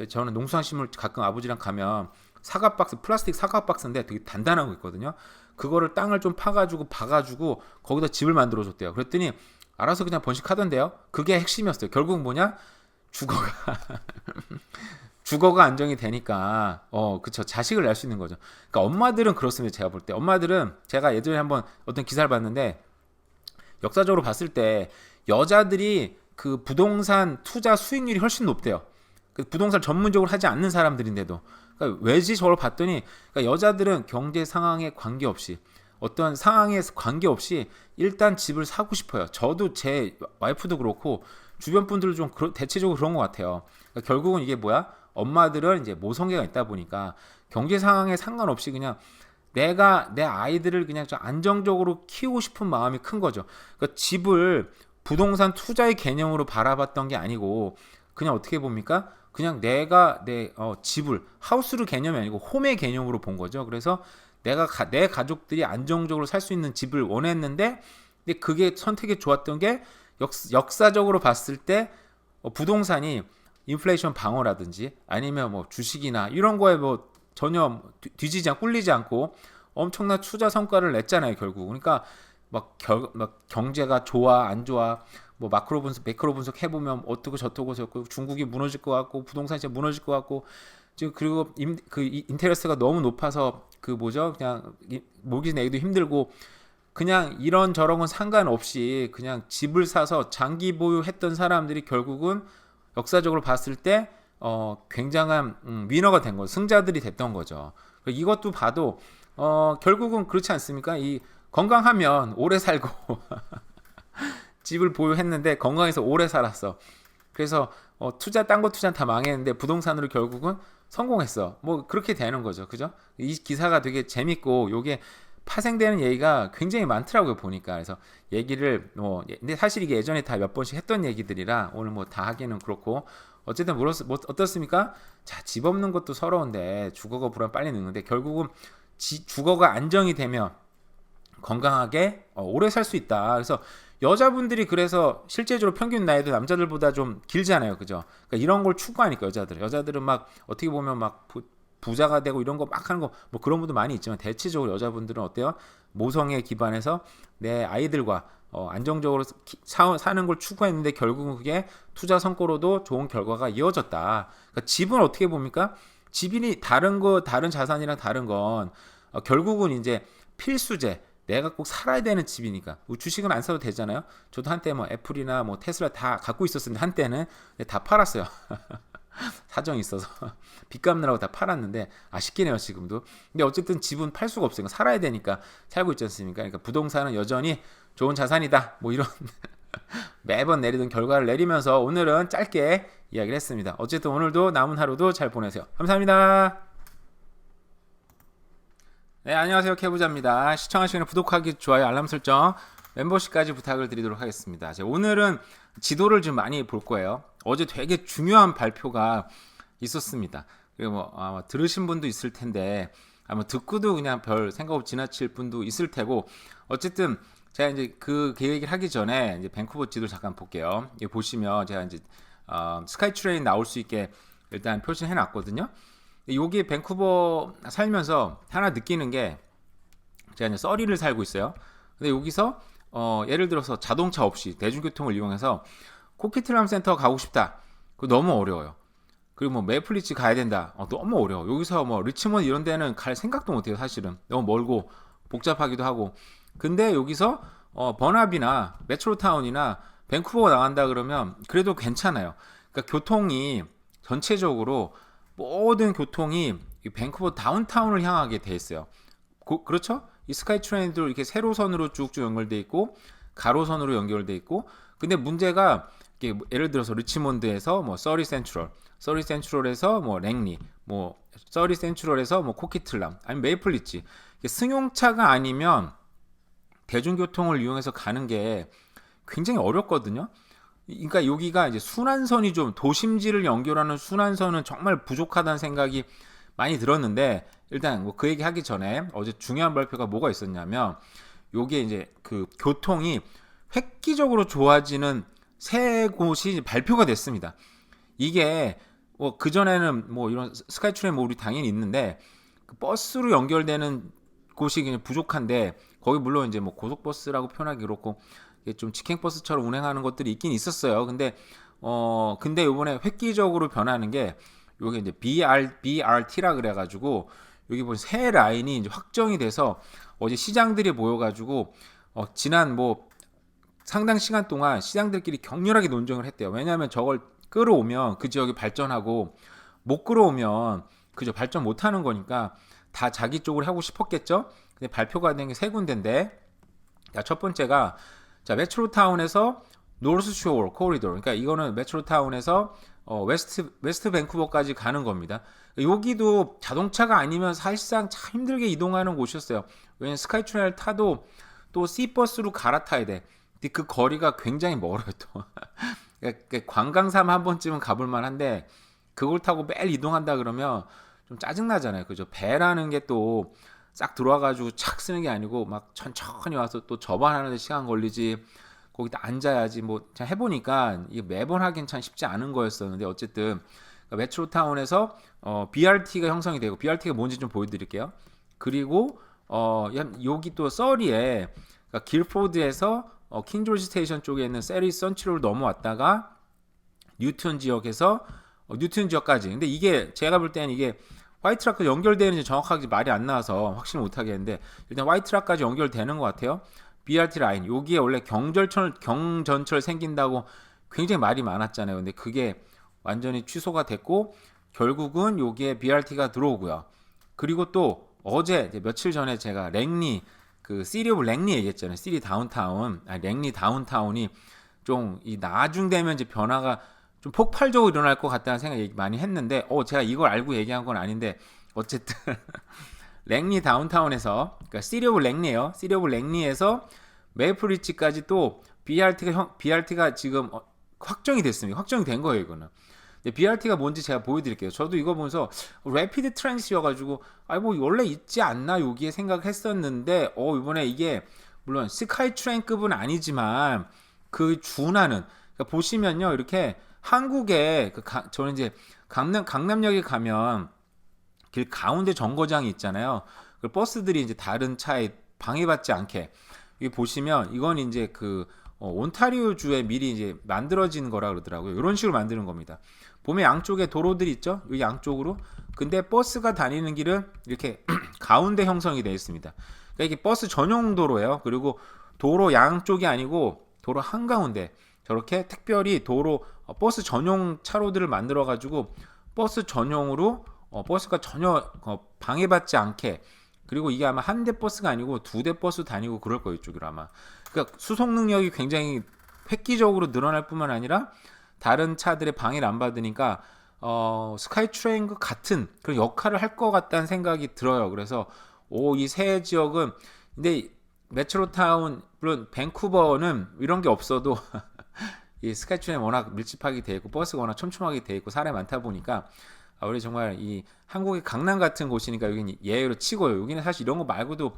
저는 농수산식물 가끔 아버지랑 가면 사과 박스 플라스틱 사과 박스인데 되게 단단한 거 있거든요. 그거를 땅을 좀 파가지고 박아주고 거기다 집을 만들어줬대요. 그랬더니 알아서 그냥 번식하던데요. 그게 핵심이었어요. 결국 뭐냐 주거가 안정이 되니까 그쵸 자식을 낳을 수 있는 거죠. 그러니까 엄마들은 그렇습니다. 제가 볼 때 엄마들은 제가 예전에 한번 어떤 기사를 봤는데 역사적으로 봤을 때 여자들이 그 부동산 투자 수익률이 훨씬 높대요. 그 부동산 전문적으로 하지 않는 사람들인데도 그러니까 왜지 저걸 봤더니 그러니까 여자들은 경제 상황에 관계없이 어떤 상황에 관계없이 일단 집을 사고 싶어요. 저도 제 와이프도 그렇고 주변 분들도 좀 대체적으로 그런 것 같아요. 그러니까 결국은 이게 뭐야? 엄마들은 이제 모성애가 있다 보니까 경제 상황에 상관없이 그냥 내가 내 아이들을 그냥 좀 안정적으로 키우고 싶은 마음이 큰 거죠. 그러니까 집을 부동산 투자의 개념으로 바라봤던 게 아니고 그냥 어떻게 봅니까? 그냥 내가 내 집을 하우스를 개념이 아니고 홈의 개념으로 본 거죠. 그래서 내 가족들이 안정적으로 살 수 있는 집을 원했는데 근데 그게 선택이 좋았던 게 역사적으로 봤을 때 부동산이 인플레이션 방어라든지 아니면 뭐 주식이나 이런 거에 뭐 전혀 꿀리지 않고 엄청난 투자 성과를 냈잖아요 결국. 그러니까 막 경제가 좋아 안 좋아 뭐 마크로 분석 매크로 분석 해보면 어떻고 저떻고 중국이 무너질 것 같고 부동산이 진짜 무너질 것 같고 지금 그리고 인테레스가 너무 높아서 그 뭐죠 그냥 모기지 내기도 힘들고 그냥 이런 저런 건 상관없이 그냥 집을 사서 장기 보유했던 사람들이 결국은 역사적으로 봤을 때 굉장한 위너가 된 거죠. 승자들이 됐던 거죠. 이것도 봐도 결국은 그렇지 않습니까? 이 건강하면 오래 살고 집을 보유했는데 건강해서 오래 살았어. 그래서 투자 딴 거 투자는 다 망했는데 부동산으로 결국은 성공했어. 뭐 그렇게 되는 거죠. 그죠? 이 기사가 되게 재밌고 요게 파생되는 얘기가 굉장히 많더라고요 보니까. 그래서 얘기를 근데 사실 이게 예전에 다 몇 번씩 했던 얘기들이라 오늘 뭐 다 하기는 그렇고 어쨌든 뭐 어떻습니까? 자, 집 없는 것도 서러운데 주거가 불안 빨리 늙는데 결국은 주거가 안정이 되면 건강하게 오래 살 수 있다. 그래서 여자분들이 그래서 실제적으로 평균 나이도 남자들보다 좀 길잖아요. 그죠? 그러니까 이런 걸 추구하니까 여자들은 막 어떻게 보면 막 부자가 되고 이런 거 막 하는 거 뭐 그런 분도 많이 있지만 대체적으로 여자분들은 어때요? 모성에 기반해서 내 아이들과 안정적으로 사는 걸 추구했는데 결국은 그게 투자 성과로도 좋은 결과가 이어졌다. 그러니까 집은 어떻게 봅니까? 집이 다른 자산이랑 다른 건 결국은 이제 필수제. 내가 꼭 살아야 되는 집이니까 주식은 안 사도 되잖아요. 저도 한때 뭐 애플이나 뭐 테슬라 다 갖고 있었는데 한때는 다 팔았어요. 사정이 있어서 빚 갚느라고 다 팔았는데 아쉽긴 해요 지금도. 근데 어쨌든 집은 팔 수가 없으니까 살아야 되니까 살고 있지 않습니까? 그러니까 부동산은 여전히 좋은 자산이다 뭐 이런 매번 내리던 결과를 내리면서 오늘은 짧게 이야기를 했습니다. 어쨌든 오늘도 남은 하루도 잘 보내세요. 감사합니다. 네, 안녕하세요. 케부자입니다. 시청하시면 구독하기, 좋아요, 알람 설정, 멤버십까지 부탁을 드리도록 하겠습니다. 오늘은 지도를 좀 많이 볼 거예요. 어제 되게 중요한 발표가 있었습니다. 그리고 뭐 아마 들으신 분도 있을 텐데 아마 듣고도 그냥 별 생각 없이 지나칠 분도 있을 테고 어쨌든 제가 이제 그 계획을 하기 전에 이제 밴쿠버 지도를 잠깐 볼게요. 여기 보시면 제가 이제 스카이트레인 나올 수 있게 일단 표시해 놨거든요. 여기 밴쿠버 살면서 하나 느끼는 게 제가 이제 서리를 살고 있어요. 근데 여기서 예를 들어서 자동차 없이 대중교통을 이용해서 코키틀람 센터 가고 싶다. 그거 너무 어려워요. 그리고 뭐 메이플리츠 가야 된다. 너무 어려워. 여기서 뭐 리치몬드 이런 데는 갈 생각도 못해요. 사실은 너무 멀고 복잡하기도 하고. 근데 여기서 버나비나 메트로타운이나 밴쿠버가 나간다 그러면 그래도 괜찮아요. 그러니까 교통이 전체적으로 모든 교통이 밴쿠버 다운타운을 향하게 돼 있어요. 그렇죠? 이 스카이트레인도 이렇게 세로선으로 쭉쭉 연결돼 있고 가로선으로 연결돼 있고 근데 문제가 예를 들어서 리치몬드에서 뭐 서리 센트럴에서 뭐 랭리, 뭐 서리 센트럴에서 뭐 코키틀람, 아니면 메이플리츠 승용차가 아니면 대중교통을 이용해서 가는 게 굉장히 어렵거든요. 그러니까 여기가 이제 순환선이 좀 도심지를 연결하는 순환선은 정말 부족하다는 생각이 많이 들었는데 일단 뭐 그 얘기 하기 전에 어제 중요한 발표가 뭐가 있었냐면 요게 이제 그 교통이 획기적으로 좋아지는 세 곳이 발표가 됐습니다. 이게 뭐 그전에는 뭐 이런 스카이트레인 뭐 우리 당연히 있는데 그 버스로 연결되는 곳이 그냥 부족한데 거기 물론 이제 뭐 고속버스라고 표현하기 그렇고 좀 직행버스처럼 운행하는 것들이 있긴 있었어요. 근데 요번에 획기적으로 변하는 게 요게 이제 BRT라 그래가지고 여기 보면 새 라인이 이제 확정이 돼서 어제 시장들이 모여가지고 지난 뭐 상당 시간 동안 시장들끼리 격렬하게 논쟁을 했대요. 왜냐하면 저걸 끌어오면 그 지역이 발전하고 못 끌어오면 그저 발전 못하는 거니까 다 자기 쪽으로 하고 싶었겠죠. 근데 발표가 된 게 세 군데인데 첫 번째가 메트로타운에서 노스 쇼어 코리도. 그러니까 이거는 메트로타운에서 웨스트 밴쿠버까지 가는 겁니다. 여기도 자동차가 아니면 사실상 참 힘들게 이동하는 곳이었어요. 왜냐면 스카이트레인을 타도 또 C버스로 갈아타야 돼. 근데 그 거리가 굉장히 멀어요 또. 그러니까 관광삼아 한 번쯤은 가볼 만한데 그걸 타고 매일 이동한다 그러면 좀 짜증나잖아요. 그죠? 배라는 게 또 싹 들어와가지고 착 쓰는 게 아니고 막 천천히 와서 또 접안하는데 시간 걸리지. 거기다 앉아야지. 뭐 해보니까 이게 매번 하긴 참 쉽지 않은 거였었는데 어쨌든 메트로타운에서 BRT가 형성이 되고 BRT가 뭔지 좀 보여드릴게요. 그리고 여기 또 서리에 그러니까 길포드에서 킹조지 스테이션 쪽에 있는 세리 선치로를 넘어왔다가 뉴튼 지역까지. 근데 이게 제가 볼 때는 이게 화이트락까지 연결되는지 정확하게 말이 안 나와서 확신을 못 하겠는데 일단 화이트락까지 연결되는 것 같아요. BRT 라인 여기에 원래 경전철 생긴다고 굉장히 말이 많았잖아요. 근데 그게 완전히 취소가 됐고 결국은 여기에 BRT가 들어오고요. 그리고 또 어제 며칠 전에 제가 랭리 그 시리 오브 랭리 얘기했잖아요. 랭리 다운타운이 좀 이 나중되면 이제 변화가 좀 폭발적으로 일어날 것 같다는 생각 많이 했는데 제가 이걸 알고 얘기한 건 아닌데 어쨌든 랭리 다운타운에서 그러니까 시리 오브 랭리예요. 시리 오브 랭리에서 메이플리치까지 또 BRT가 지금 확정이 됐습니다. 확정이 된 거예요, 이거는. 근데 BRT가 뭔지 제가 보여드릴게요. 저도 이거 보면서 래피드 트랜스여가지고 뭐 원래 있지 않나 여기에 생각했었는데 이번에 이게 물론 스카이트레인급은 아니지만 그 준하는 그러니까 보시면요 이렇게 한국에 저는 이제 강남역에 가면 길 가운데 정거장이 있잖아요. 그 버스들이 이제 다른 차에 방해받지 않게 여기 보시면 이건 이제 온타리오 주에 미리 이제 만들어진 거라 그러더라고요. 이런 식으로 만드는 겁니다. 보면 양쪽에 도로들이 있죠. 여기 양쪽으로. 근데 버스가 다니는 길은 이렇게 가운데 형성이 되어 있습니다. 그러니까 이게 버스 전용 도로예요. 그리고 도로 양쪽이 아니고 도로 한가운데 저렇게 특별히 버스 전용 차로들을 만들어 가지고 버스 전용으로 버스가 전혀 방해받지 않게 그리고 이게 아마 한 대 버스가 아니고 두 대 버스 다니고 그럴 거예요. 이쪽으로 아마. 그러니까 수송 능력이 굉장히 획기적으로 늘어날 뿐만 아니라 다른 차들의 방해를 안 받으니까 스카이트레인과 같은 그런 역할을 할 것 같다는 생각이 들어요. 그래서 이 세 지역은 근데 메트로타운 물론 밴쿠버는 이런 게 없어도 이 스카이트레인 워낙 밀집하게 돼 있고 버스가 워낙 촘촘하게 돼 있고 사람이 많다 보니까 우리 정말 이 한국의 강남 같은 곳이니까 여기는 예외로 치고요. 여기는 사실 이런 거 말고도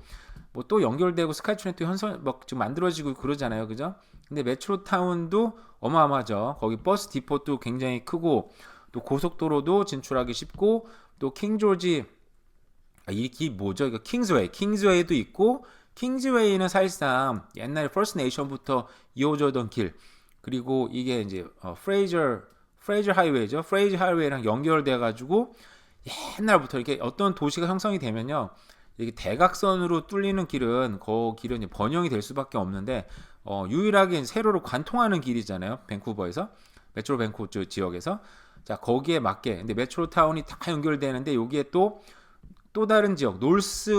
뭐 또 연결되고 스카이트레인도 지금 만들어지고 그러잖아요, 그죠? 근데 메트로타운도 어마어마하죠. 거기 버스 디포도 굉장히 크고 또 고속도로도 진출하기 쉽고 또 킹조지 이게 뭐죠? 이거 킹즈웨이도 있고 킹즈웨이는 사실상 옛날에 퍼스트 네이션부터 이어져던 길 그리고 이게 이제 프레이저 하이웨이죠. 프레이저 하이웨이랑 연결돼 가지고 옛날부터 이렇게 어떤 도시가 형성이 되면요. 이게 대각선으로 뚫리는 길은 그 길은 이제 번영이 될 수밖에 없는데 유일하게 세로로 관통하는 길이잖아요. 밴쿠버에서 메트로 밴쿠버 지역에서 자 거기에 맞게 근데 메트로타운이 다 연결되는데 여기에 또 다른 지역 노스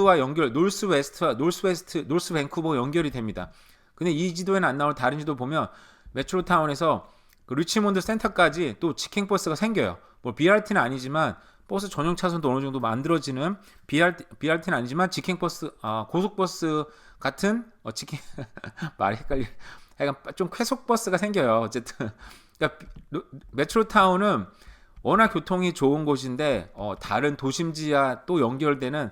밴쿠버 연결이 됩니다. 근데 이 지도에는 안 나올 다른 지도 보면 메트로타운에서 그 리치몬드 센터까지 또 직행버스가 생겨요. 뭐 BRT는 아니지만 버스 전용 차선도 어느 정도 만들어지는 BRT는 아니지만 직행버스, 고속버스 같은 직행 말이 헷갈리. 약간 좀 쾌속버스가 생겨요. 어쨌든 그러니까 메트로타운은 워낙 교통이 좋은 곳인데 다른 도심지와 또 연결되는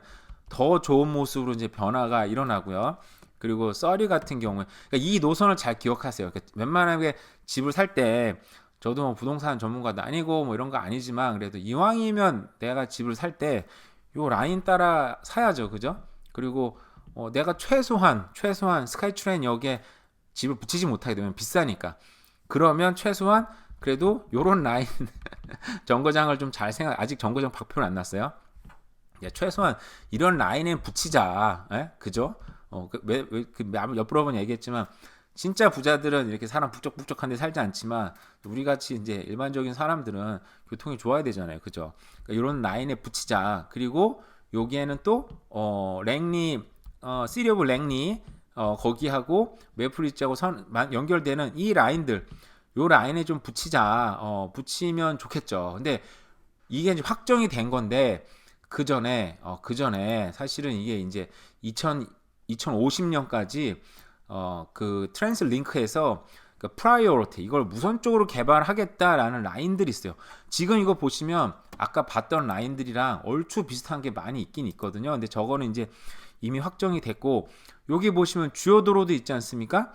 더 좋은 모습으로 이제 변화가 일어나고요. 그리고 서리 같은 경우에 그러니까 이 노선을 잘 기억하세요. 그러니까 웬만하게 집을 살 때 저도 뭐 부동산 전문가도 아니고 뭐 이런 거 아니지만 그래도 이왕이면 내가 집을 살 때 요 라인 따라 사야죠, 그죠? 그리고 내가 최소한 스카이트레인 역에 집을 붙이지 못하게 되면 비싸니까 그러면 최소한 그래도 요런 라인 정거장을 좀 잘 아직 정거장 발표는 안 났어요. 최소한 이런 라인에 붙이자, 그죠? 옆으로 한번 얘기했지만 진짜 부자들은 이렇게 사람 북적북적한데 살지 않지만 우리 같이 이제 일반적인 사람들은 교통이 좋아야 되잖아요, 그죠? 그러니까 이런 라인에 붙이자. 그리고 여기에는 또 랭리 시리 오브 랭리 거기하고 메이플리치하고 연결되는 이 라인들 요 라인에 좀 붙이면 좋겠죠. 근데 이게 이제 확정이 된 건데 그 전에 사실은 이게 이제 2050년까지 그 트랜스링크에서 그 프라이어리티 이걸 무선적으로 개발하겠다라는 라인들이 있어요. 지금 이거 보시면 아까 봤던 라인들이랑 얼추 비슷한 게 많이 있긴 있거든요. 근데 저거는 이제 이미 확정이 됐고 여기 보시면 주요 도로도 있지 않습니까?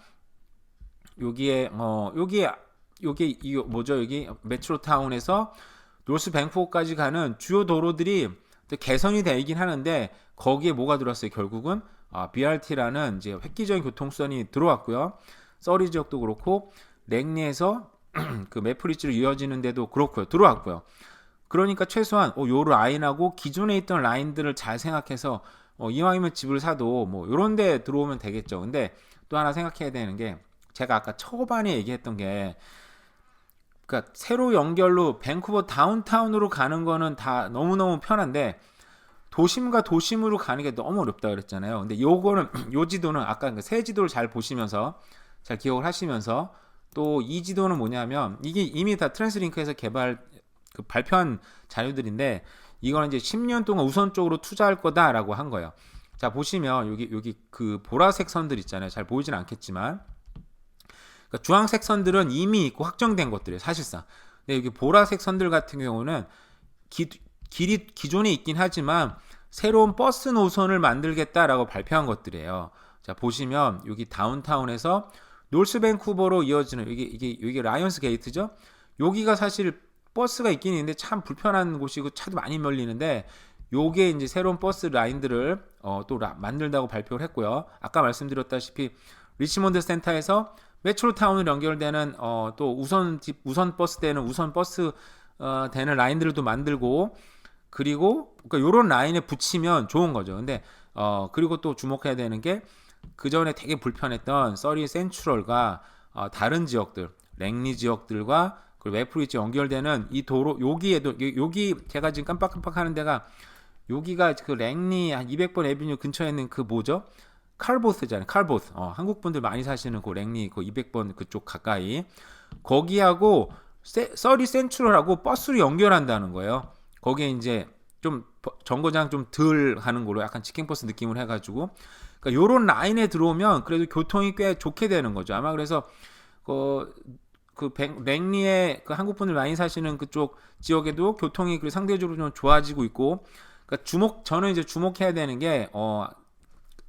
여기에 이거 뭐죠? 여기 메트로타운에서 노스 밴쿠버까지 가는 주요 도로들이 개선이 되긴 하는데 거기에 뭐가 들어왔어요? 결국은 BRT라는 이제 획기적인 교통수단이 들어왔고요. 서리 지역도 그렇고 랭리에서 그 메이플리치로 이어지는데도 그렇고요. 들어왔고요. 그러니까 최소한 요 라인하고 기존에 있던 라인들을 잘 생각해서 이왕이면 집을 사도 뭐 요런 데 들어오면 되겠죠. 근데 또 하나 생각해야 되는 게 제가 아까 초반에 얘기했던 게 그러니까 세로 연결로 밴쿠버 다운타운으로 가는 거는 다 너무너무 편한데 도심과 도심으로 가는 게 너무 어렵다 그랬잖아요. 근데 요거는 요 지도는 아까 그 새 지도를 잘 보시면서 잘 기억을 하시면서 또 이 지도는 뭐냐면 이게 이미 다 트랜스링크에서 발표한 자료들인데 이거는 이제 10년 동안 우선적으로 투자할 거다라고 한 거예요. 자, 보시면 여기 그 보라색 선들 있잖아요. 잘 보이진 않겠지만 그러니까 주황색 선들은 이미 있고 확정된 것들이에요, 사실상. 근데 여기 보라색 선들 같은 경우는 길이 기존에 있긴 하지만 새로운 버스 노선을 만들겠다라고 발표한 것들이에요. 자, 보시면 여기 다운타운에서 노스 밴쿠버로 이어지는 이게 라이언스 게이트죠. 여기가 사실 버스가 있긴 있는데 참 불편한 곳이고 차도 많이 몰리는데 요게 이제 새로운 버스 라인들을 만들다고 발표를 했고요. 아까 말씀드렸다시피 리치몬드 센터에서 메트로타운을 연결되는 또 우선 버스 되는 우선 버스 되는 라인들도 만들고 그리고 그러니까 요런 라인에 붙이면 좋은 거죠. 근데 그리고 또 주목해야 되는 게 그 전에 되게 불편했던 서리 센트럴과 다른 지역들, 랭리 지역들과 그리고 웨프리지 연결되는 이 도로 여기 제가 지금 깜빡깜빡하는 데가 여기가 그 랭리 한 200번 애비뉴 근처에 있는 그 뭐죠? 칼보스잖아요. 칼보스. 한국 분들 많이 사시는 그 랭리 그 200번 그쪽 가까이 거기하고 서리 센트럴하고 버스를 연결한다는 거예요. 거기에 이제 좀 정거장 좀 덜 하는 걸로 약간 치킨버스 느낌을 해가지고 그러니까 요런 라인에 들어오면 그래도 교통이 꽤 좋게 되는 거죠. 아마 그래서 랭리에 그 한국 분들 많이 사시는 그쪽 지역에도 교통이 상대적으로 좀 좋아지고 있고 그러니까 저는 이제 주목해야 되는 게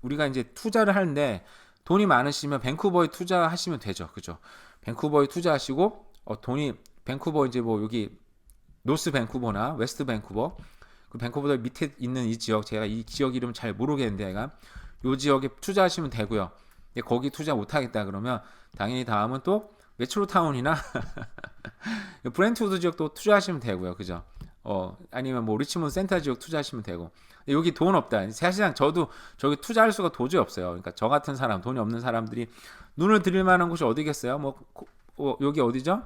우리가 이제 투자를 하는데 돈이 많으시면 밴쿠버에 투자하시면 되죠. 그죠? 밴쿠버에 투자하시고 밴쿠버 이제 뭐 여기 노스 밴쿠버나 웨스트 밴쿠버 그 밴쿠버 밑에 있는 이 지역 제가 이 지역 이름 잘 모르겠는데 요 지역에 투자하시면 되고요. 근데 거기 투자 못 하겠다 그러면 당연히 다음은 또 메트로타운이나 브렌트우드 지역도 투자하시면 되고요. 그죠? 아니면 뭐 리치몬드 센터 지역 투자하시면 되고 여기 돈 없다. 사실상 저도 저기 투자할 수가 도저히 없어요. 그러니까 저 같은 사람, 돈이 없는 사람들이 눈을 들일 만한 곳이 어디겠어요? 여기 어디죠?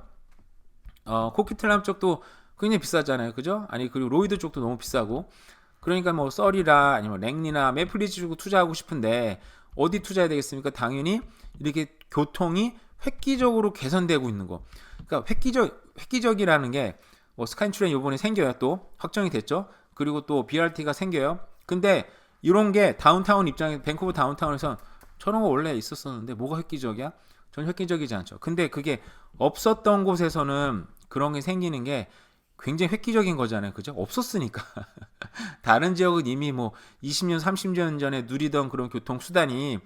코키틀람 쪽도 굉장히 비싸잖아요. 그죠? 그리고 로이드 쪽도 너무 비싸고 그러니까 뭐 서리라 아니면 랭리나 메플리지 주고 투자하고 싶은데 어디 투자해야 되겠습니까? 당연히 이렇게 교통이 획기적으로 개선되고 있는 거. 그러니까 획기적이라는 게 스카이트레인 이번에 생겨요. 또 확정이 됐죠. 그리고 또 BRT가 생겨요. 근데 이런 게 다운타운 입장에 밴쿠버 다운타운에서 저런 거 원래 있었었는데 뭐가 획기적이야? 전 획기적이지 않죠. 근데 그게 없었던 곳에서는 그런 게 생기는 게 굉장히 획기적인 거잖아요. 그죠? 없었으니까. 다른 지역은 이미 뭐 20년, 30년 전에 누리던 그런 교통수단이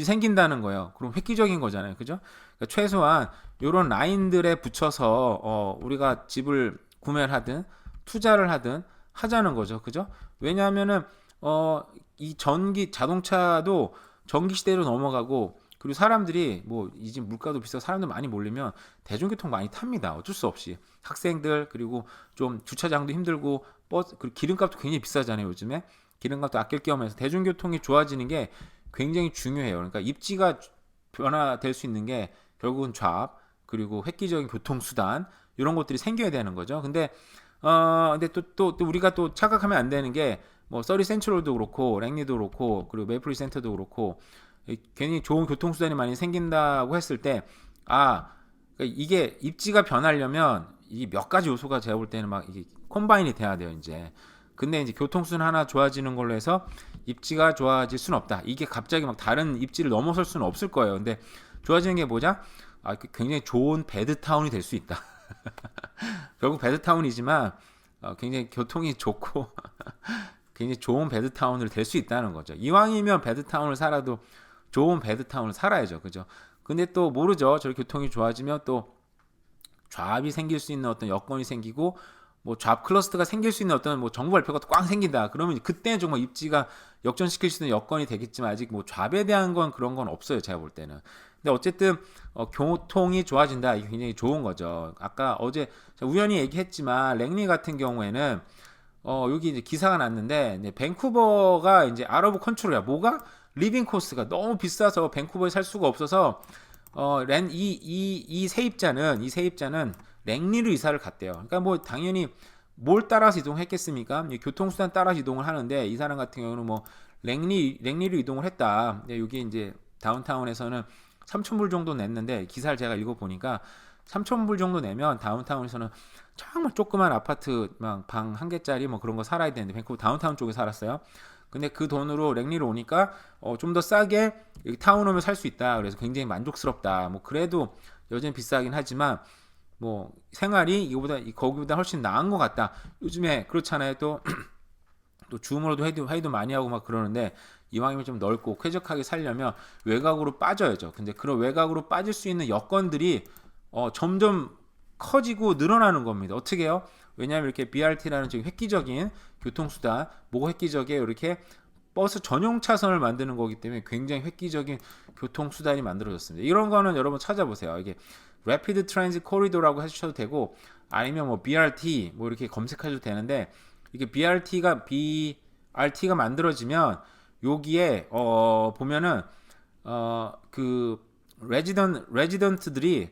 생긴다는 거예요. 그럼 획기적인 거잖아요. 그죠? 그러니까 최소한 이런 라인들에 붙여서 우리가 집을 구매를 하든 투자를 하든 하자는 거죠. 그죠? 왜냐하면은 이 자동차도 전기 시대로 넘어가고 그리고 사람들이 뭐 이제 물가도 비싸고 사람들 많이 몰리면 대중교통 많이 탑니다. 어쩔 수 없이 학생들 그리고 좀 주차장도 힘들고 버스 그리고 기름값도 굉장히 비싸잖아요. 요즘에 기름값도 아낄 겸해서 대중교통이 좋아지는 게 굉장히 중요해요. 그러니까 입지가 변화될 수 있는 게 결국은 좌합 그리고 획기적인 교통수단 이런 것들이 생겨야 되는 거죠. 근데 또 우리가 또 착각하면 안 되는 게 뭐 서리 센트럴도 그렇고 랭리도 그렇고 그리고 메이플리 센터도 그렇고 괜히 좋은 교통수단이 많이 생긴다고 했을 때 그러니까 이게 입지가 변하려면 이 몇 가지 요소가 제가 볼 때는 막 이게 콤바인이 돼야 돼요. 근데 이제 교통수단 하나 좋아지는 걸로 해서 입지가 좋아질 수는 없다. 이게 갑자기 막 다른 입지를 넘어설 수는 없을 거예요. 근데 좋아지는 게 뭐냐? 굉장히 좋은 배드타운이 될 수 있다. 결국 배드타운이지만 굉장히 교통이 좋고 굉장히 좋은 배드타운을 될 수 있다는 거죠. 이왕이면 배드타운을 살아도 좋은 배드타운을 살아야죠. 그죠? 근데 또 모르죠. 저렇게 교통이 좋아지면 또 좌합이 생길 수 있는 어떤 여건이 생기고 뭐 좌합 클러스터가 생길 수 있는 어떤 뭐 정부 발표가 꽝 생긴다. 그러면 그때 정말 입지가 역전시킬 수 있는 여건이 되겠지만 아직 뭐 좌합에 대한 건 그런 건 없어요. 제가 볼 때는. 근데 어쨌든 교통이 좋아진다. 이게 굉장히 좋은 거죠. 아까 어제 우연히 얘기했지만 랭리 같은 경우에는 여기 이제 기사가 났는데 밴쿠버가 이제 아웃 오브 컨트롤이야. 뭐가 리빙 코스가 너무 비싸서 밴쿠버에 살 수가 없어서 이 세입자는 랭리로 이사를 갔대요. 그러니까 뭐 당연히 뭘 따라서 이동했겠습니까? 교통수단 따라서 이동을 하는데 이 사람 같은 경우는 뭐 랭리로 이동을 했다. 여기 이제 다운타운에서는 3,000불 정도 냈는데 기사를 제가 읽어보니까 3,000불 정도 내면 다운타운에서는 정말 조그만 아파트 방 한 개짜리 뭐 그런 거 살아야 되는데 밴쿠버 다운타운 쪽에 살았어요. 근데 그 돈으로 랭리로 오니까 좀 더 싸게 타운홈을 살 수 있다. 그래서 굉장히 만족스럽다. 뭐 그래도 여전히 비싸긴 하지만 뭐 생활이 이거보다 거기보다 훨씬 나은 것 같다. 요즘에 그렇잖아요. 또 또 줌으로도 회의도 많이 하고 막 그러는데 이왕이면 좀 넓고 쾌적하게 살려면 외곽으로 빠져야죠. 근데 그런 외곽으로 빠질 수 있는 여건들이 점점 커지고 늘어나는 겁니다. 어떻게 해요? 왜냐하면 이렇게 BRT라는 지금 획기적인 교통수단, 뭐가 획기적이에요? 이렇게 버스 전용 차선을 만드는 거기 때문에 굉장히 획기적인 교통수단이 만들어졌습니다. 이런 거는 여러분 찾아보세요. 이게 Rapid Transit Corridor라고 해주셔도 되고 아니면 뭐 BRT 뭐 이렇게 검색하셔도 되는데 이게 BRT가 만들어지면 여기에 보면은 그 레지던트들이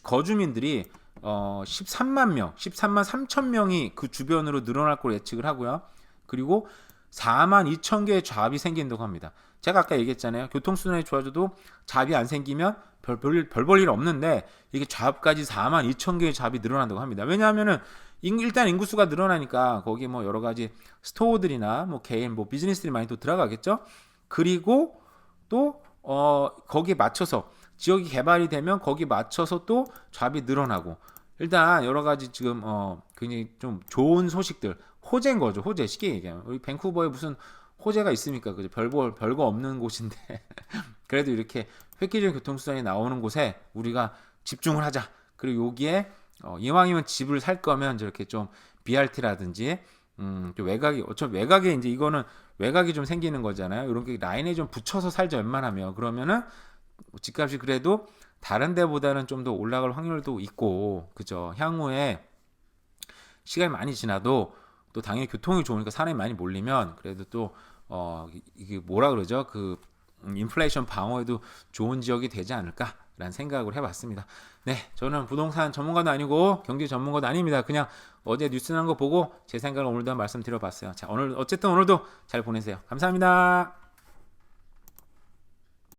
거주민들이 13만 3천 명이 그 주변으로 늘어날 걸 예측을 하고요. 그리고 4만 2천 개의 잡이 생긴다고 합니다. 제가 아까 얘기했잖아요. 교통수단이 좋아져도 잡이 안 생기면 별 볼 일 없는데 이게 잡까지 4만 2천 개의 잡이 늘어난다고 합니다. 왜냐하면은 일단 인구수가 늘어나니까 거기 뭐 여러 가지 스토어들이나 뭐 개인 뭐 비즈니스들이 많이 또 들어가겠죠. 그리고 또 거기에 맞춰서 지역이 개발이 되면 거기 맞춰서 또 잡이 늘어나고 일단 여러 가지 지금 굉장히 좀 좋은 소식들 호재인 거죠. 호재 쉽게 얘기하면 우리 밴쿠버에 무슨 호재가 있습니까? 그죠? 별거 없는 곳인데 그래도 이렇게 획기적인 교통수단이 나오는 곳에 우리가 집중을 하자. 그리고 여기에 이왕이면 집을 살 거면 이렇게 좀 BRT라든지 좀 외곽이 어차피 외곽에 이제 이거는 외곽이 좀 생기는 거잖아요. 이런 게 라인에 좀 붙여서 살자 웬만하면 그러면은 집값이 그래도 다른 데보다는 좀 더 올라갈 확률도 있고 그죠. 향후에 시간이 많이 지나도 또 당연히 교통이 좋으니까 사람이 많이 몰리면 그래도 또 이게 뭐라 그러죠? 그 인플레이션 방어에도 좋은 지역이 되지 않을까라는 생각을 해봤습니다. 네, 저는 부동산 전문가도 아니고 경제 전문가도 아닙니다. 그냥 어제 뉴스 난 거 보고 제 생각을 오늘도 말씀드려봤어요. 자, 어쨌든 오늘도 잘 보내세요. 감사합니다.